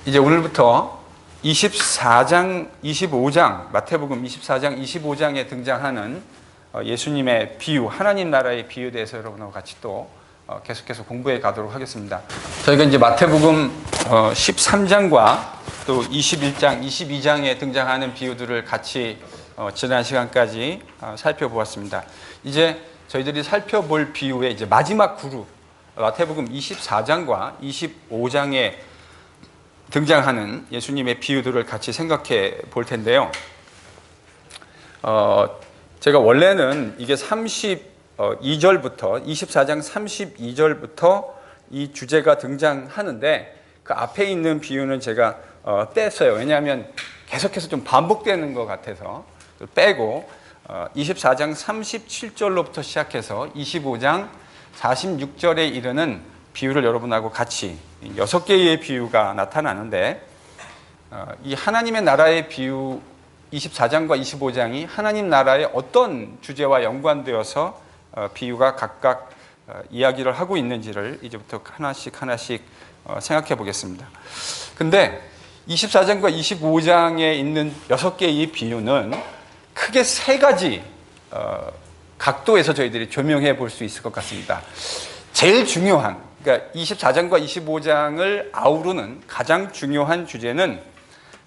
이제 오늘부터 24장, 25장, 마태복음 24장, 25장에 등장하는 예수님의 비유, 하나님 나라의 비유에 대해서 여러분하고 같이 또 계속해서 공부해 가도록 하겠습니다. 저희가 이제 마태복음 13장과 또 21장, 22장에 등장하는 비유들을 같이 지난 시간까지 살펴보았습니다. 이제 저희들이 살펴볼 비유의 이제 마지막 그룹, 마태복음 24장과 25장에 등장하는 예수님의 비유들을 같이 생각해 볼 텐데요. 제가 원래는 이게 32절부터 24장 32절부터 이 주제가 등장하는데 그 앞에 있는 비유는 제가 뺐어요. 왜냐하면 계속해서 좀 반복되는 것 같아서 빼고 24장 37절로부터 시작해서 25장 46절에 이르는 비유를 여러분하고 같이 6개의 비유가 나타나는데 이 하나님의 나라의 비유 24장과 25장이 하나님 나라의 어떤 주제와 연관되어서 비유가 각각 이야기를 하고 있는지를 이제부터 하나씩 생각해 보겠습니다. 근데 24장과 25장에 있는 6개의 비유는 크게 3가지 각도에서 저희들이 조명해 볼 수 있을 것 같습니다. 제일 중요한, 그러니까 24장과 25장을 아우르는 가장 중요한 주제는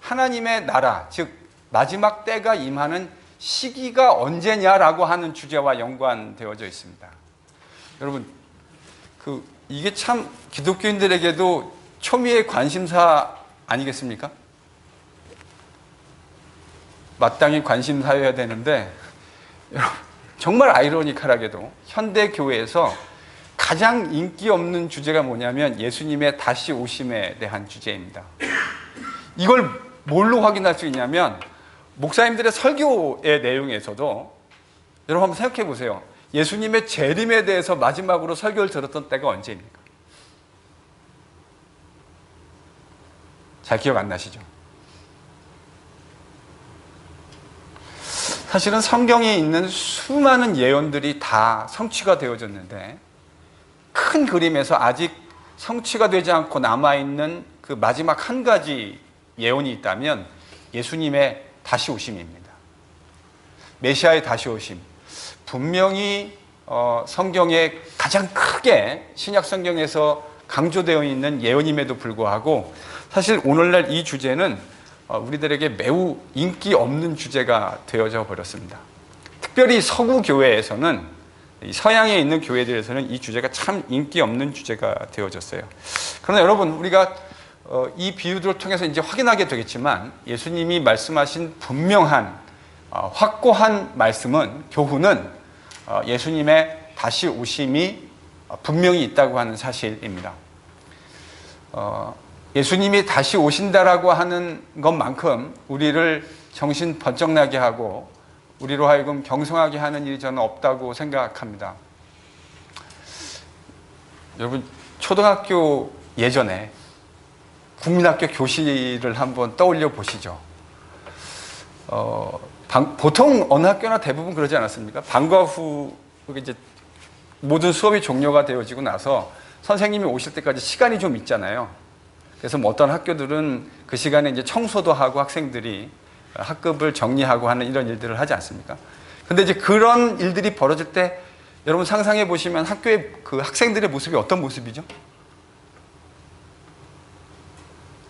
하나님의 나라, 즉 마지막 때가 임하는 시기가 언제냐라고 하는 주제와 연관되어져 있습니다. 여러분, 이게 참 기독교인들에게도 초미의 관심사 아니겠습니까? 마땅히 관심사여야 되는데 정말 아이러니컬하게도 현대 교회에서 가장 인기 없는 주제가 뭐냐면 예수님의 다시 오심에 대한 주제입니다. 이걸 뭘로 확인할 수 있냐면 목사님들의 설교의 내용에서도 여러분 한번 생각해 보세요. 예수님의 재림에 대해서 마지막으로 설교를 들었던 때가 언제입니까? 잘 기억 안 나시죠? 사실은 성경에 있는 수많은 예언들이 다 성취가 되어졌는데 큰 그림에서 아직 성취가 되지 않고 남아있는 그 마지막 한 가지 예언이 있다면 예수님의 다시 오심입니다. 메시아의 다시 오심. 분명히 성경에 가장 크게 신약 성경에서 강조되어 있는 예언임에도 불구하고 사실 오늘날 이 주제는 우리들에게 매우 인기 없는 주제가 되어져 버렸습니다. 특별히 서구 교회에서는, 서양에 있는 교회들에서는 이 주제가 참 인기 없는 주제가 되어졌어요. 그러나 여러분, 우리가 이 비유들을 통해서 이제 확인하게 되겠지만 예수님이 말씀하신 분명한 확고한 말씀은, 교훈은 예수님의 다시 오심이 분명히 있다고 하는 사실입니다. 예수님이 다시 오신다라고 하는 것만큼 우리를 정신 번쩍 나게 하고 우리로 하여금 경성하게 하는 일이 저는 없다고 생각합니다. 여러분, 초등학교 예전에 국민학교 교실을 한번 떠올려 보시죠. 보통 어느 학교나 대부분 그러지 않았습니까? 방과 후 이제 모든 수업이 종료가 되어지고 나서 선생님이 오실 때까지 시간이 좀 있잖아요. 그래서 어떤 학교들은 그 시간에 이제 청소도 하고 학생들이 학급을 정리하고 하는 이런 일들을 하지 않습니까? 근데 이제 그런 일들이 벌어질 때 여러분 상상해 보시면 학교의 그 학생들의 모습이 어떤 모습이죠?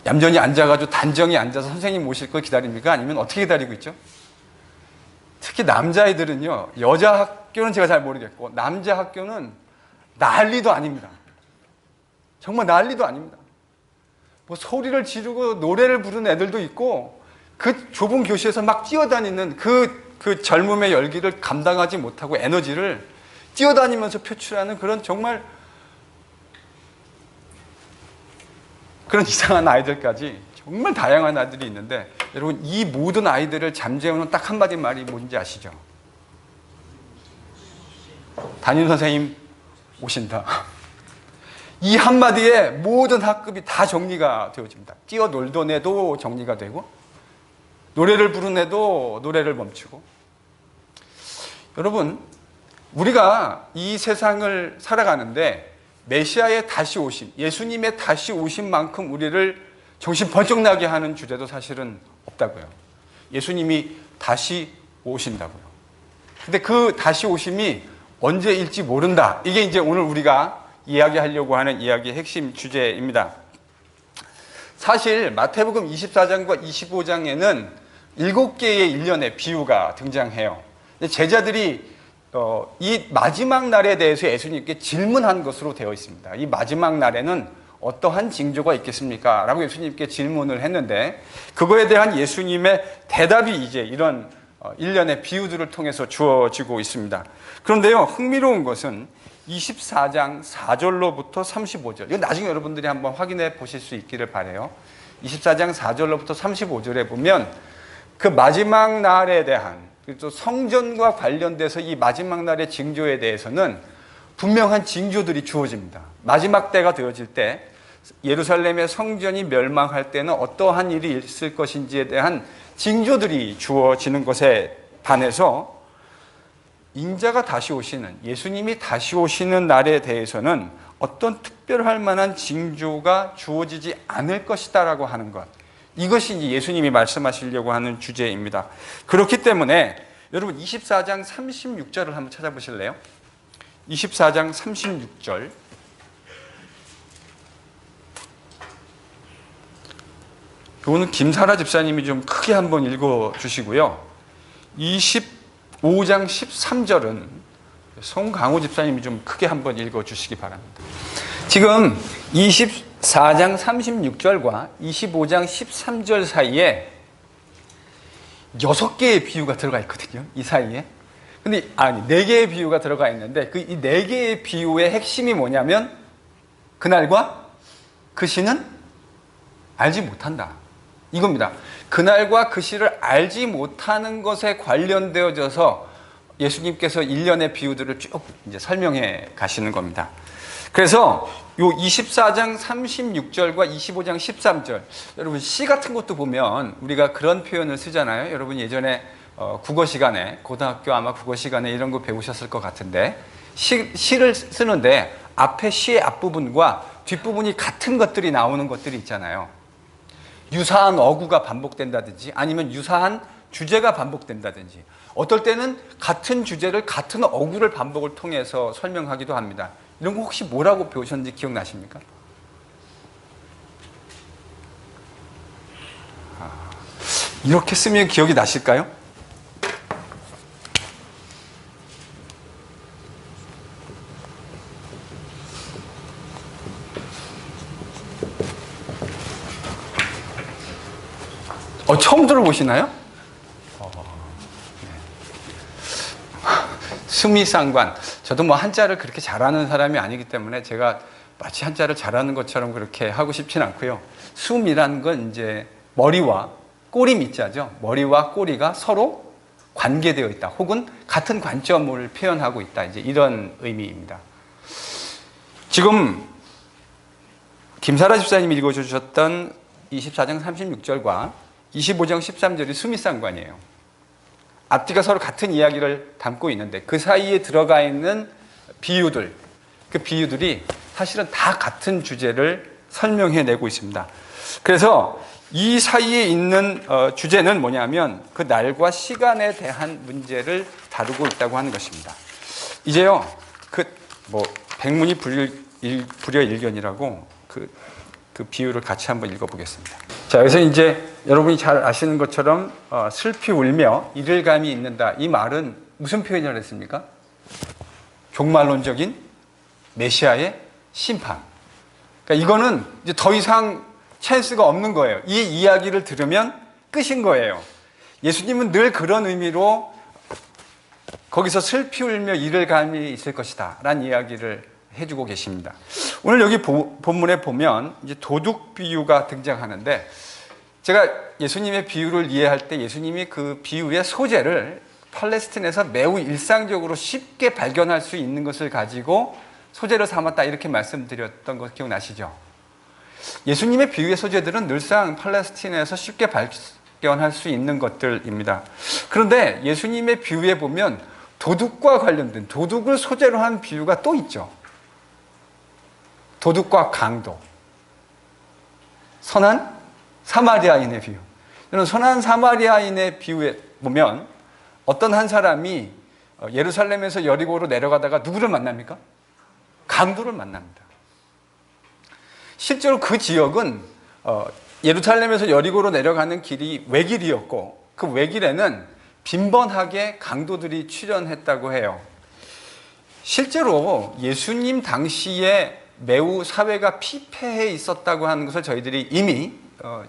얌전히 앉아가지고 단정히 앉아서 선생님 오실 걸 기다립니까? 아니면 어떻게 기다리고 있죠? 특히 남자애들은요, 여자 학교는 제가 잘 모르겠고 남자 학교는 난리도 아닙니다. 정말 난리도 아닙니다. 뭐 소리를 지르고 노래를 부르는 애들도 있고 그 좁은 교실에서 막 뛰어다니는 그 젊음의 열기를 감당하지 못하고 에너지를 뛰어다니면서 표출하는 그런 정말 그런 이상한 아이들까지 정말 다양한 아이들이 있는데 여러분, 이 모든 아이들을 잠재우는 딱 한마디 말이 뭔지 아시죠? 담임 선생님 오신다. 이 한마디에 모든 학급이 다 정리가 되어집니다. 뛰어놀던 애도 정리가 되고 노래를 부른 애도 노래를 멈추고. 여러분, 우리가 이 세상을 살아가는데 메시아의 다시 오심, 예수님의 다시 오심만큼 우리를 정신 번쩍 나게 하는 주제도 사실은 없다고요. 예수님이 다시 오신다고요. 근데 그 다시 오심이 언제일지 모른다. 이게 이제 오늘 우리가 이야기하려고 하는 이야기의 핵심 주제입니다. 사실 마태복음 24장과 25장에는 7개의 일련의 비유가 등장해요. 제자들이 이 마지막 날에 대해서 예수님께 질문한 것으로 되어 있습니다. 이 마지막 날에는 어떠한 징조가 있겠습니까? 라고 예수님께 질문을 했는데 그거에 대한 예수님의 대답이 이제 이런 일련의 비유들을 통해서 주어지고 있습니다. 그런데요, 흥미로운 것은 24장 4절로부터 35절. 이거 나중에 여러분들이 한번 확인해 보실 수 있기를 바라요. 24장 4절로부터 35절에 보면 그 마지막 날에 대한, 또 성전과 관련돼서 이 마지막 날의 징조에 대해서는 분명한 징조들이 주어집니다. 마지막 때가 되어질 때 예루살렘의 성전이 멸망할 때는 어떠한 일이 있을 것인지에 대한 징조들이 주어지는 것에 반해서 인자가 다시 오시는, 예수님이 다시 오시는 날에 대해서는 어떤 특별할 만한 징조가 주어지지 않을 것이다라고 하는 것, 이것이 이제 예수님이 말씀하시려고 하는 주제입니다. 그렇기 때문에 여러분 24장 36절을 한번 찾아보실래요? 24장 36절. 이거는 김사라 집사님이 좀 크게 한번 읽어 주시고요. 25장 13절은 송강호 집사님이 좀 크게 한번 읽어 주시기 바랍니다. 지금 24장 36절과 25장 13절 사이에 6개의 비유가 들어가 있거든요. 이 사이에. 근데 4개의 비유가 들어가 있는데 그 이 4개의 비유의 핵심이 뭐냐면 그날과 그 시는 알지 못한다. 이겁니다. 그날과 그 시를 알지 못하는 것에 관련되어져서 예수님께서 일련의 비유들을 쭉 이제 설명해 가시는 겁니다. 그래서 요 24장 36절과 25장 13절, 여러분 시 같은 것도 보면 우리가 그런 표현을 쓰잖아요. 여러분 예전에 국어 시간에, 고등학교 아마 국어 시간에 이런 거 배우셨을 것 같은데 시를 쓰는데 앞에 시의 앞부분과 뒷부분이 같은 것들이 나오는 것들이 있잖아요. 유사한 어구가 반복된다든지 아니면 유사한 주제가 반복된다든지 어떨 때는 같은 주제를 같은 어구를 반복을 통해서 설명하기도 합니다. 이런 거 혹시 뭐라고 배우셨는지 기억나십니까? 이렇게 쓰면 기억이 나실까요? 처음 들어보시나요? 수미상관. 저도 뭐 한자를 그렇게 잘하는 사람이 아니기 때문에 제가 마치 한자를 잘하는 것처럼 그렇게 하고 싶진 않고요. 수미라는 건 이제 머리와 꼬리 밑자죠. 머리와 꼬리가 서로 관계되어 있다. 혹은 같은 관점을 표현하고 있다. 이제 이런 의미입니다. 지금 김사라 집사님이 읽어주셨던 24장 36절과 25장 13절이 수미상관이에요. 앞뒤가 서로 같은 이야기를 담고 있는데 그 사이에 들어가 있는 비유들, 그 비유들이 사실은 다 같은 주제를 설명해내고 있습니다. 그래서 이 사이에 있는 주제는 뭐냐면 그 날과 시간에 대한 문제를 다루고 있다고 하는 것입니다. 이제요, 백문이 불여일견이라고 그 비유를 같이 한번 읽어보겠습니다. 자, 여기서 이제 여러분이 잘 아시는 것처럼 슬피 울며 이를감이 있는다. 이 말은 무슨 표현이라고 했습니까? 종말론적인 메시아의 심판. 그러니까 이거는 이제 더 이상 찬스가 없는 거예요. 이 이야기를 들으면 끝인 거예요. 예수님은 늘 그런 의미로 거기서 슬피 울며 이를감이 있을 것이다 라는 이야기를 해주고 계십니다. 오늘 여기 본문에 보면 이제 도둑 비유가 등장하는데 제가 예수님의 비유를 이해할 때 예수님이 그 비유의 소재를 팔레스틴에서 매우 일상적으로 쉽게 발견할 수 있는 것을 가지고 소재로 삼았다 이렇게 말씀드렸던 거 기억나시죠? 예수님의 비유의 소재들은 늘상 팔레스틴에서 쉽게 발견할 수 있는 것들입니다. 그런데 예수님의 비유에 보면 도둑과 관련된, 도둑을 소재로 한 비유가 또 있죠. 도둑과 강도, 선한 사마리아인의 비유. 저는 선한 사마리아인의 비유에 보면 어떤 한 사람이 예루살렘에서 여리고로 내려가다가 누구를 만납니까? 강도를 만납니다. 실제로 그 지역은 예루살렘에서 여리고로 내려가는 길이 외길이었고 그 외길에는 빈번하게 강도들이 출현했다고 해요. 실제로 예수님 당시에 매우 사회가 피폐해 있었다고 하는 것을 저희들이 이미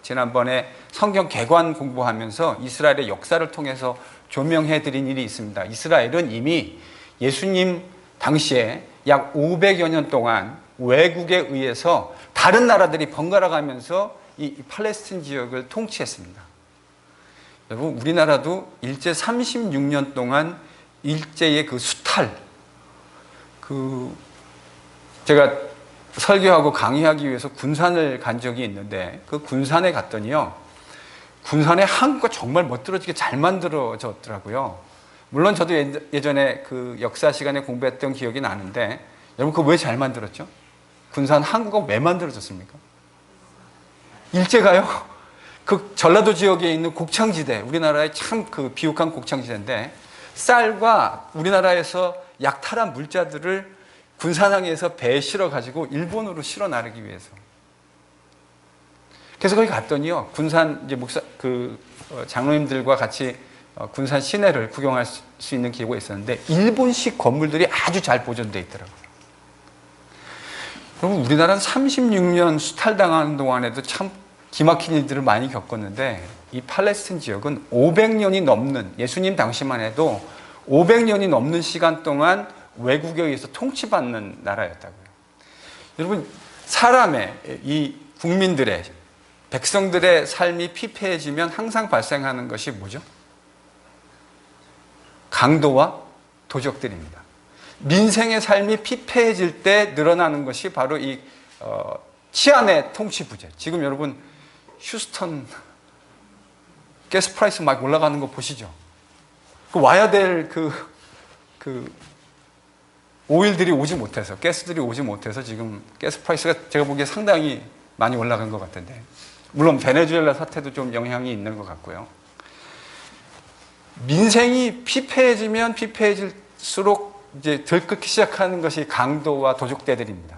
지난번에 성경 개관 공부하면서 이스라엘의 역사를 통해서 조명해 드린 일이 있습니다. 이스라엘은 이미 예수님 당시에 약 500여 년 동안 외국에 의해서 다른 나라들이 번갈아 가면서 이 팔레스틴 지역을 통치했습니다. 여러분, 우리나라도 일제 36년 동안 일제의 그 수탈, 제가 설교하고 강의하기 위해서 군산을 간 적이 있는데 그 군산에 갔더니요, 군산의 항구가 정말 멋들어지게 잘 만들어졌더라고요. 물론 저도 예전에 그 역사 시간에 공부했던 기억이 나는데 여러분, 그거 왜 잘 만들었죠? 군산 항구가 왜 만들어졌습니까? 일제가요, 그 전라도 지역에 있는 곡창지대, 우리나라의 참 그 비옥한 곡창지대인데 쌀과 우리나라에서 약탈한 물자들을 군산항에서 배에 실어가지고 일본으로 실어 나르기 위해서. 그래서 거기 갔더니요, 군산 이제 장로님들과 같이 군산 시내를 구경할 수 있는 기회가 있었는데 일본식 건물들이 아주 잘 보존되어 있더라고요. 여러분, 우리나라는 36년 수탈당하는 동안에도 참 기막힌 일들을 많이 겪었는데 이 팔레스틴 지역은 500년이 넘는, 예수님 당시만 해도 500년이 넘는 시간 동안 외국에 의해서 통치받는 나라였다고요. 여러분, 사람의, 이 국민들의, 백성들의 삶이 피폐해지면 항상 발생하는 것이 뭐죠? 강도와 도적들입니다. 민생의 삶이 피폐해질 때 늘어나는 것이 바로 이 치안의 통치 부재. 지금 여러분, 휴스턴 가스 프라이스 막 올라가는 거 보시죠? 와야 될 오일들이 오지 못해서, 가스들이 오지 못해서 지금 가스 프라이스가 제가 보기에 상당히 많이 올라간 것 같은데, 물론 베네수엘라 사태도 좀 영향이 있는 것 같고요. 민생이 피폐해지면 피폐해질수록 이제 들끓기 시작하는 것이 강도와 도적대들입니다.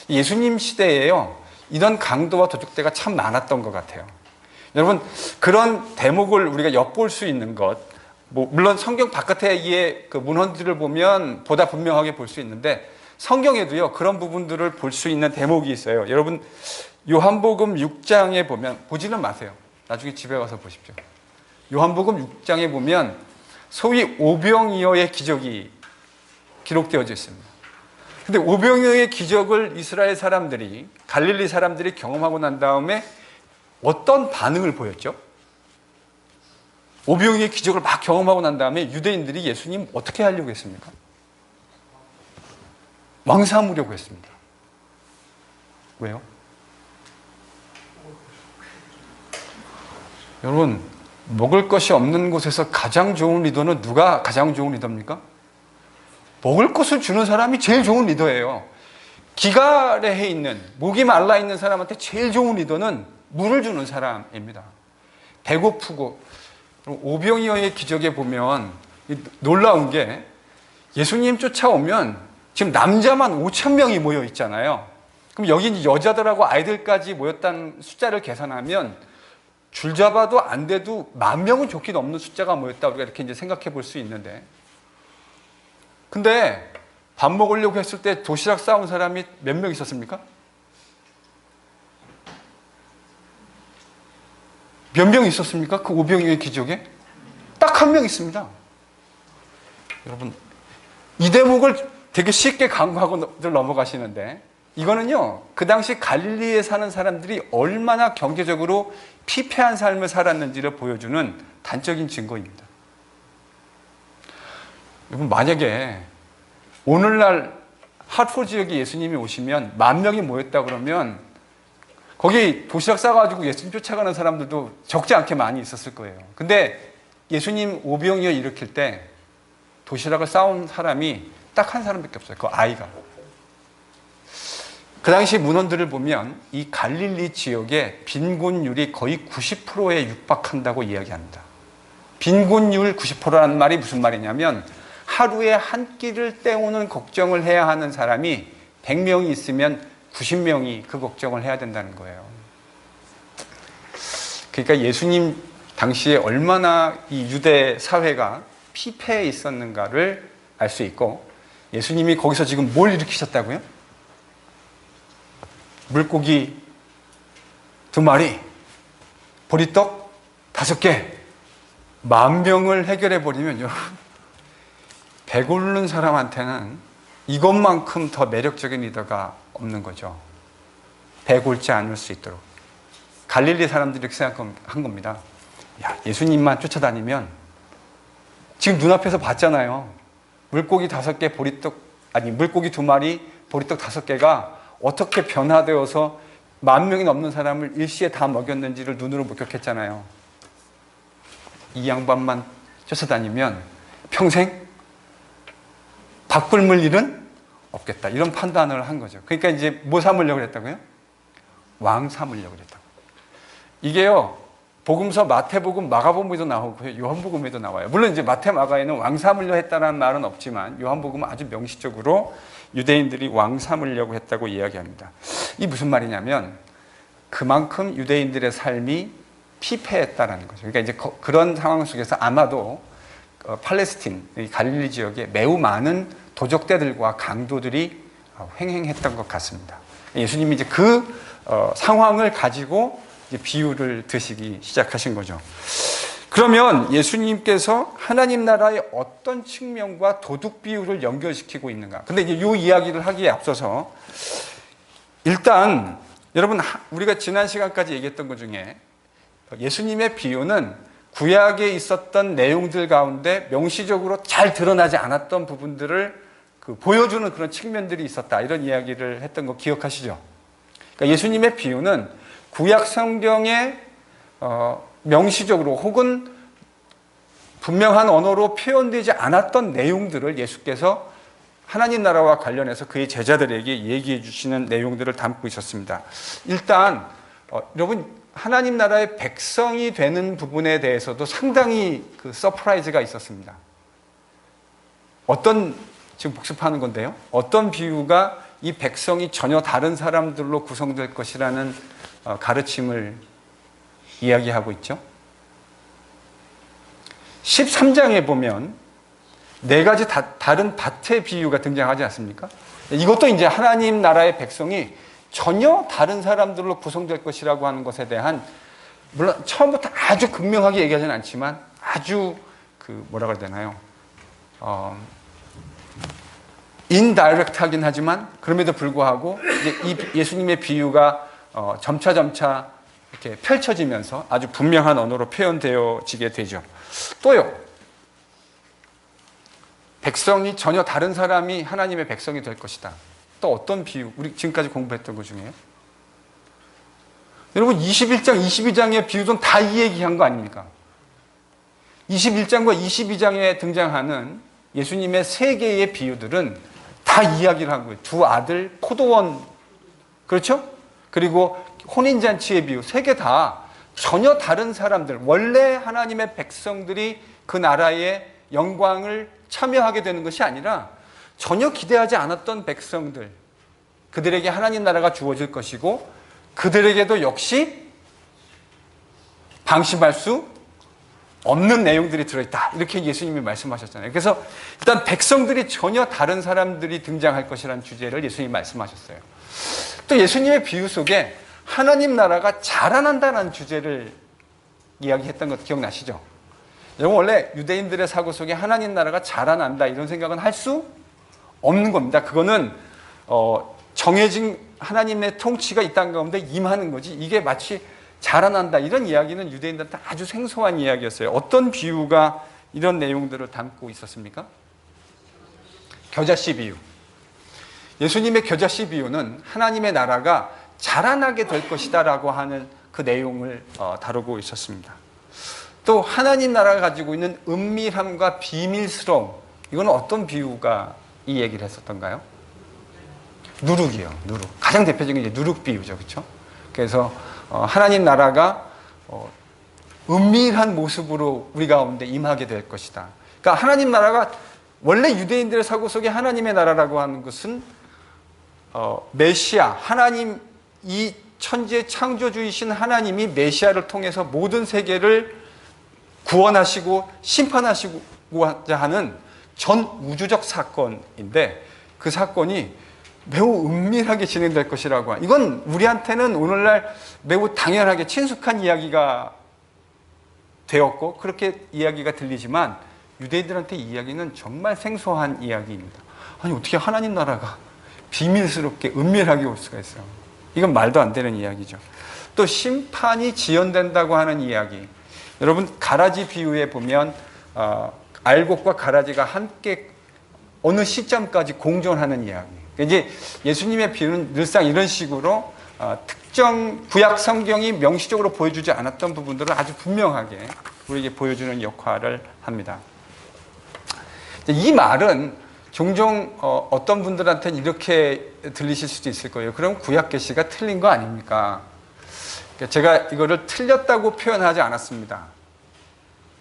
예수님 시대에요, 이런 강도와 도적대가 참 많았던 것 같아요. 여러분, 그런 대목을 우리가 엿볼 수 있는 것, 물론 성경 바깥의 그 문헌들을 보면 보다 분명하게 볼 수 있는데 성경에도요, 그런 부분들을 볼 수 있는 대목이 있어요. 여러분, 요한복음 6장에 보면, 보지는 마세요. 나중에 집에 가서 보십시오. 요한복음 6장에 보면 소위 오병이어의 기적이 기록되어져 있습니다. 근데 오병이어의 기적을 이스라엘 사람들이, 갈릴리 사람들이 경험하고 난 다음에 어떤 반응을 보였죠? 오병이어의 기적을 막 경험하고 난 다음에 유대인들이 예수님 어떻게 하려고 했습니까? 왕사무려고 했습니다. 왜요? 여러분, 먹을 것이 없는 곳에서 가장 좋은 리더는 누가 가장 좋은 리더입니까? 먹을 것을 주는 사람이 제일 좋은 리더예요. 기가래해 있는, 목이 말라 있는 사람한테 제일 좋은 리더는 물을 주는 사람입니다. 배고프고, 오병이어의 기적에 보면 놀라운 게, 예수님 쫓아오면 지금 남자만 5,000명이 모여 있잖아요. 그럼 여기 여자들하고 아이들까지 모였다는 숫자를 계산하면 줄 잡아도 안 돼도 10,000명은 좋게 넘는 숫자가 모였다, 우리가 이렇게 이제 생각해 볼 수 있는데, 근데 밥 먹으려고 했을 때 도시락 싸온 사람이 몇 명 있었습니까? 몇 명 있었습니까? 그 오병이어의 기적에? 딱 1명 있습니다. 여러분, 이 대목을 되게 쉽게 간과하고 넘어가시는데, 이거는요, 그 당시 갈릴리에 사는 사람들이 얼마나 경제적으로 피폐한 삶을 살았는지를 보여주는 단적인 증거입니다. 여러분, 만약에 오늘날 하트포 지역에 예수님이 오시면 10,000명이 모였다 그러면 거기 도시락 싸가지고 예수님 쫓아가는 사람들도 적지 않게 많이 있었을 거예요. 근데 예수님 오병이어 일으킬 때 도시락을 싸온 사람이 딱 한 사람밖에 없어요. 그 아이가. 그 당시 문헌들을 보면 이 갈릴리 지역의 빈곤율이 거의 90%에 육박한다고 이야기합니다. 빈곤율 90%라는 말이 무슨 말이냐면 하루에 한 끼를 때우는 걱정을 해야 하는 사람이 100명이 있으면 90명이 그 걱정을 해야 된다는 거예요. 그러니까 예수님 당시에 얼마나 이 유대 사회가 피폐해 있었는가를 알 수 있고, 예수님이 거기서 지금 뭘 일으키셨다고요? 물고기 2마리, 보리떡 5개, 10,000명을 해결해 버리면 여러분, 배고른 사람한테는 이것만큼 더 매력적인 리더가 없는 거죠. 배골지 않을 수 있도록. 갈릴리 사람들이 이렇게 생각한 겁니다. 야, 예수님만 쫓아다니면, 지금 눈앞에서 봤잖아요. 물고기 5개, 물고기 2마리, 보리떡 5개가 어떻게 변화되어서 10,000명이 넘는 사람을 일시에 다 먹였는지를 눈으로 목격했잖아요. 이 양반만 쫓아다니면 평생 밥 굶을 일은 없겠다. 이런 판단을 한 거죠. 그러니까 이제 뭐 삼으려고 했다고요? 왕 삼으려고 했다고. 이게요, 복음서 마태복음, 마가복음에도 나오고요, 요한복음에도 나와요. 물론 이제 마태, 마가에는 왕 삼으려 했다는 말은 없지만 요한복음은 아주 명시적으로 유대인들이 왕 삼으려고 했다고 이야기합니다. 이 무슨 말이냐면 그만큼 유대인들의 삶이 피폐했다라는 거죠. 그러니까 이제 그런 상황 속에서 아마도 팔레스틴, 갈릴리 지역에 매우 많은 도적대들과 강도들이 횡행했던 것 같습니다. 예수님이 이제 그 상황을 가지고 이제 비유를 드시기 시작하신 거죠. 그러면 예수님께서 하나님 나라의 어떤 측면과 도둑 비유를 연결시키고 있는가? 근데 이제 이 이야기를 하기에 앞서서 일단 여러분, 우리가 지난 시간까지 얘기했던 것 중에 예수님의 비유는 구약에 있었던 내용들 가운데 명시적으로 잘 드러나지 않았던 부분들을 보여주는 그런 측면들이 있었다, 이런 이야기를 했던 거 기억하시죠? 그러니까 예수님의 비유는 구약 성경에 명시적으로 혹은 분명한 언어로 표현되지 않았던 내용들을 예수께서 하나님 나라와 관련해서 그의 제자들에게 얘기해 주시는 내용들을 담고 있었습니다. 일단 여러분, 하나님 나라의 백성이 되는 부분에 대해서도 상당히 서프라이즈가 있었습니다. 지금 복습하는 건데요, 어떤 비유가 이 백성이 전혀 다른 사람들로 구성될 것이라는 가르침을 이야기하고 있죠. 13장에 보면 4가지 다른 밭의 비유가 등장하지 않습니까? 이것도 이제 하나님 나라의 백성이 전혀 다른 사람들로 구성될 것이라고 하는 것에 대한, 물론 처음부터 아주 극명하게 얘기하지는 않지만 아주 뭐라 그래야 되나요? 인다이렉트하긴 하지만 그럼에도 불구하고 이제 이 예수님의 비유가 점차 이렇게 펼쳐지면서 아주 분명한 언어로 표현되어지게 되죠. 또요, 백성이 전혀 다른 사람이 하나님의 백성이 될 것이다. 또 어떤 비유? 우리 지금까지 공부했던 것 중에요. 여러분, 21장, 22장의 비유는 다 이 얘기한 거 아닙니까? 21장과 22장에 등장하는 예수님의 3개의 비유들은 다 이야기를 한 거예요. 2 아들, 포도원, 그렇죠? 그리고 혼인잔치의 비유, 3개 다 전혀 다른 사람들, 원래 하나님의 백성들이 그 나라의 영광을 참여하게 되는 것이 아니라 전혀 기대하지 않았던 백성들, 그들에게 하나님 나라가 주어질 것이고 그들에게도 역시 방심할 수 없는 내용들이 들어있다, 이렇게 예수님이 말씀하셨잖아요. 그래서 일단 백성들이 전혀 다른 사람들이 등장할 것이라는 주제를 예수님이 말씀하셨어요. 또 예수님의 비유 속에 하나님 나라가 자라난다는 주제를 이야기했던 것 기억나시죠? 여러분, 원래 유대인들의 사고 속에 하나님 나라가 자라난다 이런 생각은 할 수 없는 겁니다. 그거는 정해진 하나님의 통치가 이 땅 가운데 임하는 거지, 이게 마치 자라난다 이런 이야기는 유대인들한테 아주 생소한 이야기였어요. 어떤 비유가 이런 내용들을 담고 있었습니까? 겨자씨 비유. 예수님의 겨자씨 비유는 하나님의 나라가 자라나게 될 것이다 라고 하는 그 내용을 다루고 있었습니다. 또 하나님 나라가 가지고 있는 은밀함과 비밀스러움, 이건 어떤 비유가 이 얘기를 했었던가요? 누룩이에요. 누룩. 가장 대표적인 게 누룩 비유죠. 그렇죠? 그래서 하나님 나라가 은밀한 모습으로 우리 가운데 임하게 될 것이다. 그러니까 하나님 나라가 원래 유대인들의 사고 속에 하나님의 나라라고 하는 것은 메시아, 하나님, 이 천지의 창조주이신 하나님이 메시아를 통해서 모든 세계를 구원하시고 심판하시고자 하는 전 우주적 사건인데, 그 사건이 매우 은밀하게 진행될 것이라고 하는, 이건 우리한테는 오늘날 매우 당연하게 친숙한 이야기가 되었고 그렇게 이야기가 들리지만, 유대인들한테 이 이야기는 정말 생소한 이야기입니다. 아니, 어떻게 하나님 나라가 비밀스럽게 은밀하게 올 수가 있어요? 이건 말도 안 되는 이야기죠. 또 심판이 지연된다고 하는 이야기. 여러분, 가라지 비유에 보면 알곡과 가라지가 함께 어느 시점까지 공존하는 이야기. 이제 예수님의 비유는 늘상 이런 식으로 특정 구약 성경이 명시적으로 보여주지 않았던 부분들을 아주 분명하게 우리에게 보여주는 역할을 합니다. 이 말은 종종 어떤 분들한테는 이렇게 들리실 수도 있을 거예요. 그럼 구약 계시가 틀린 거 아닙니까? 제가 이거를 틀렸다고 표현하지 않았습니다.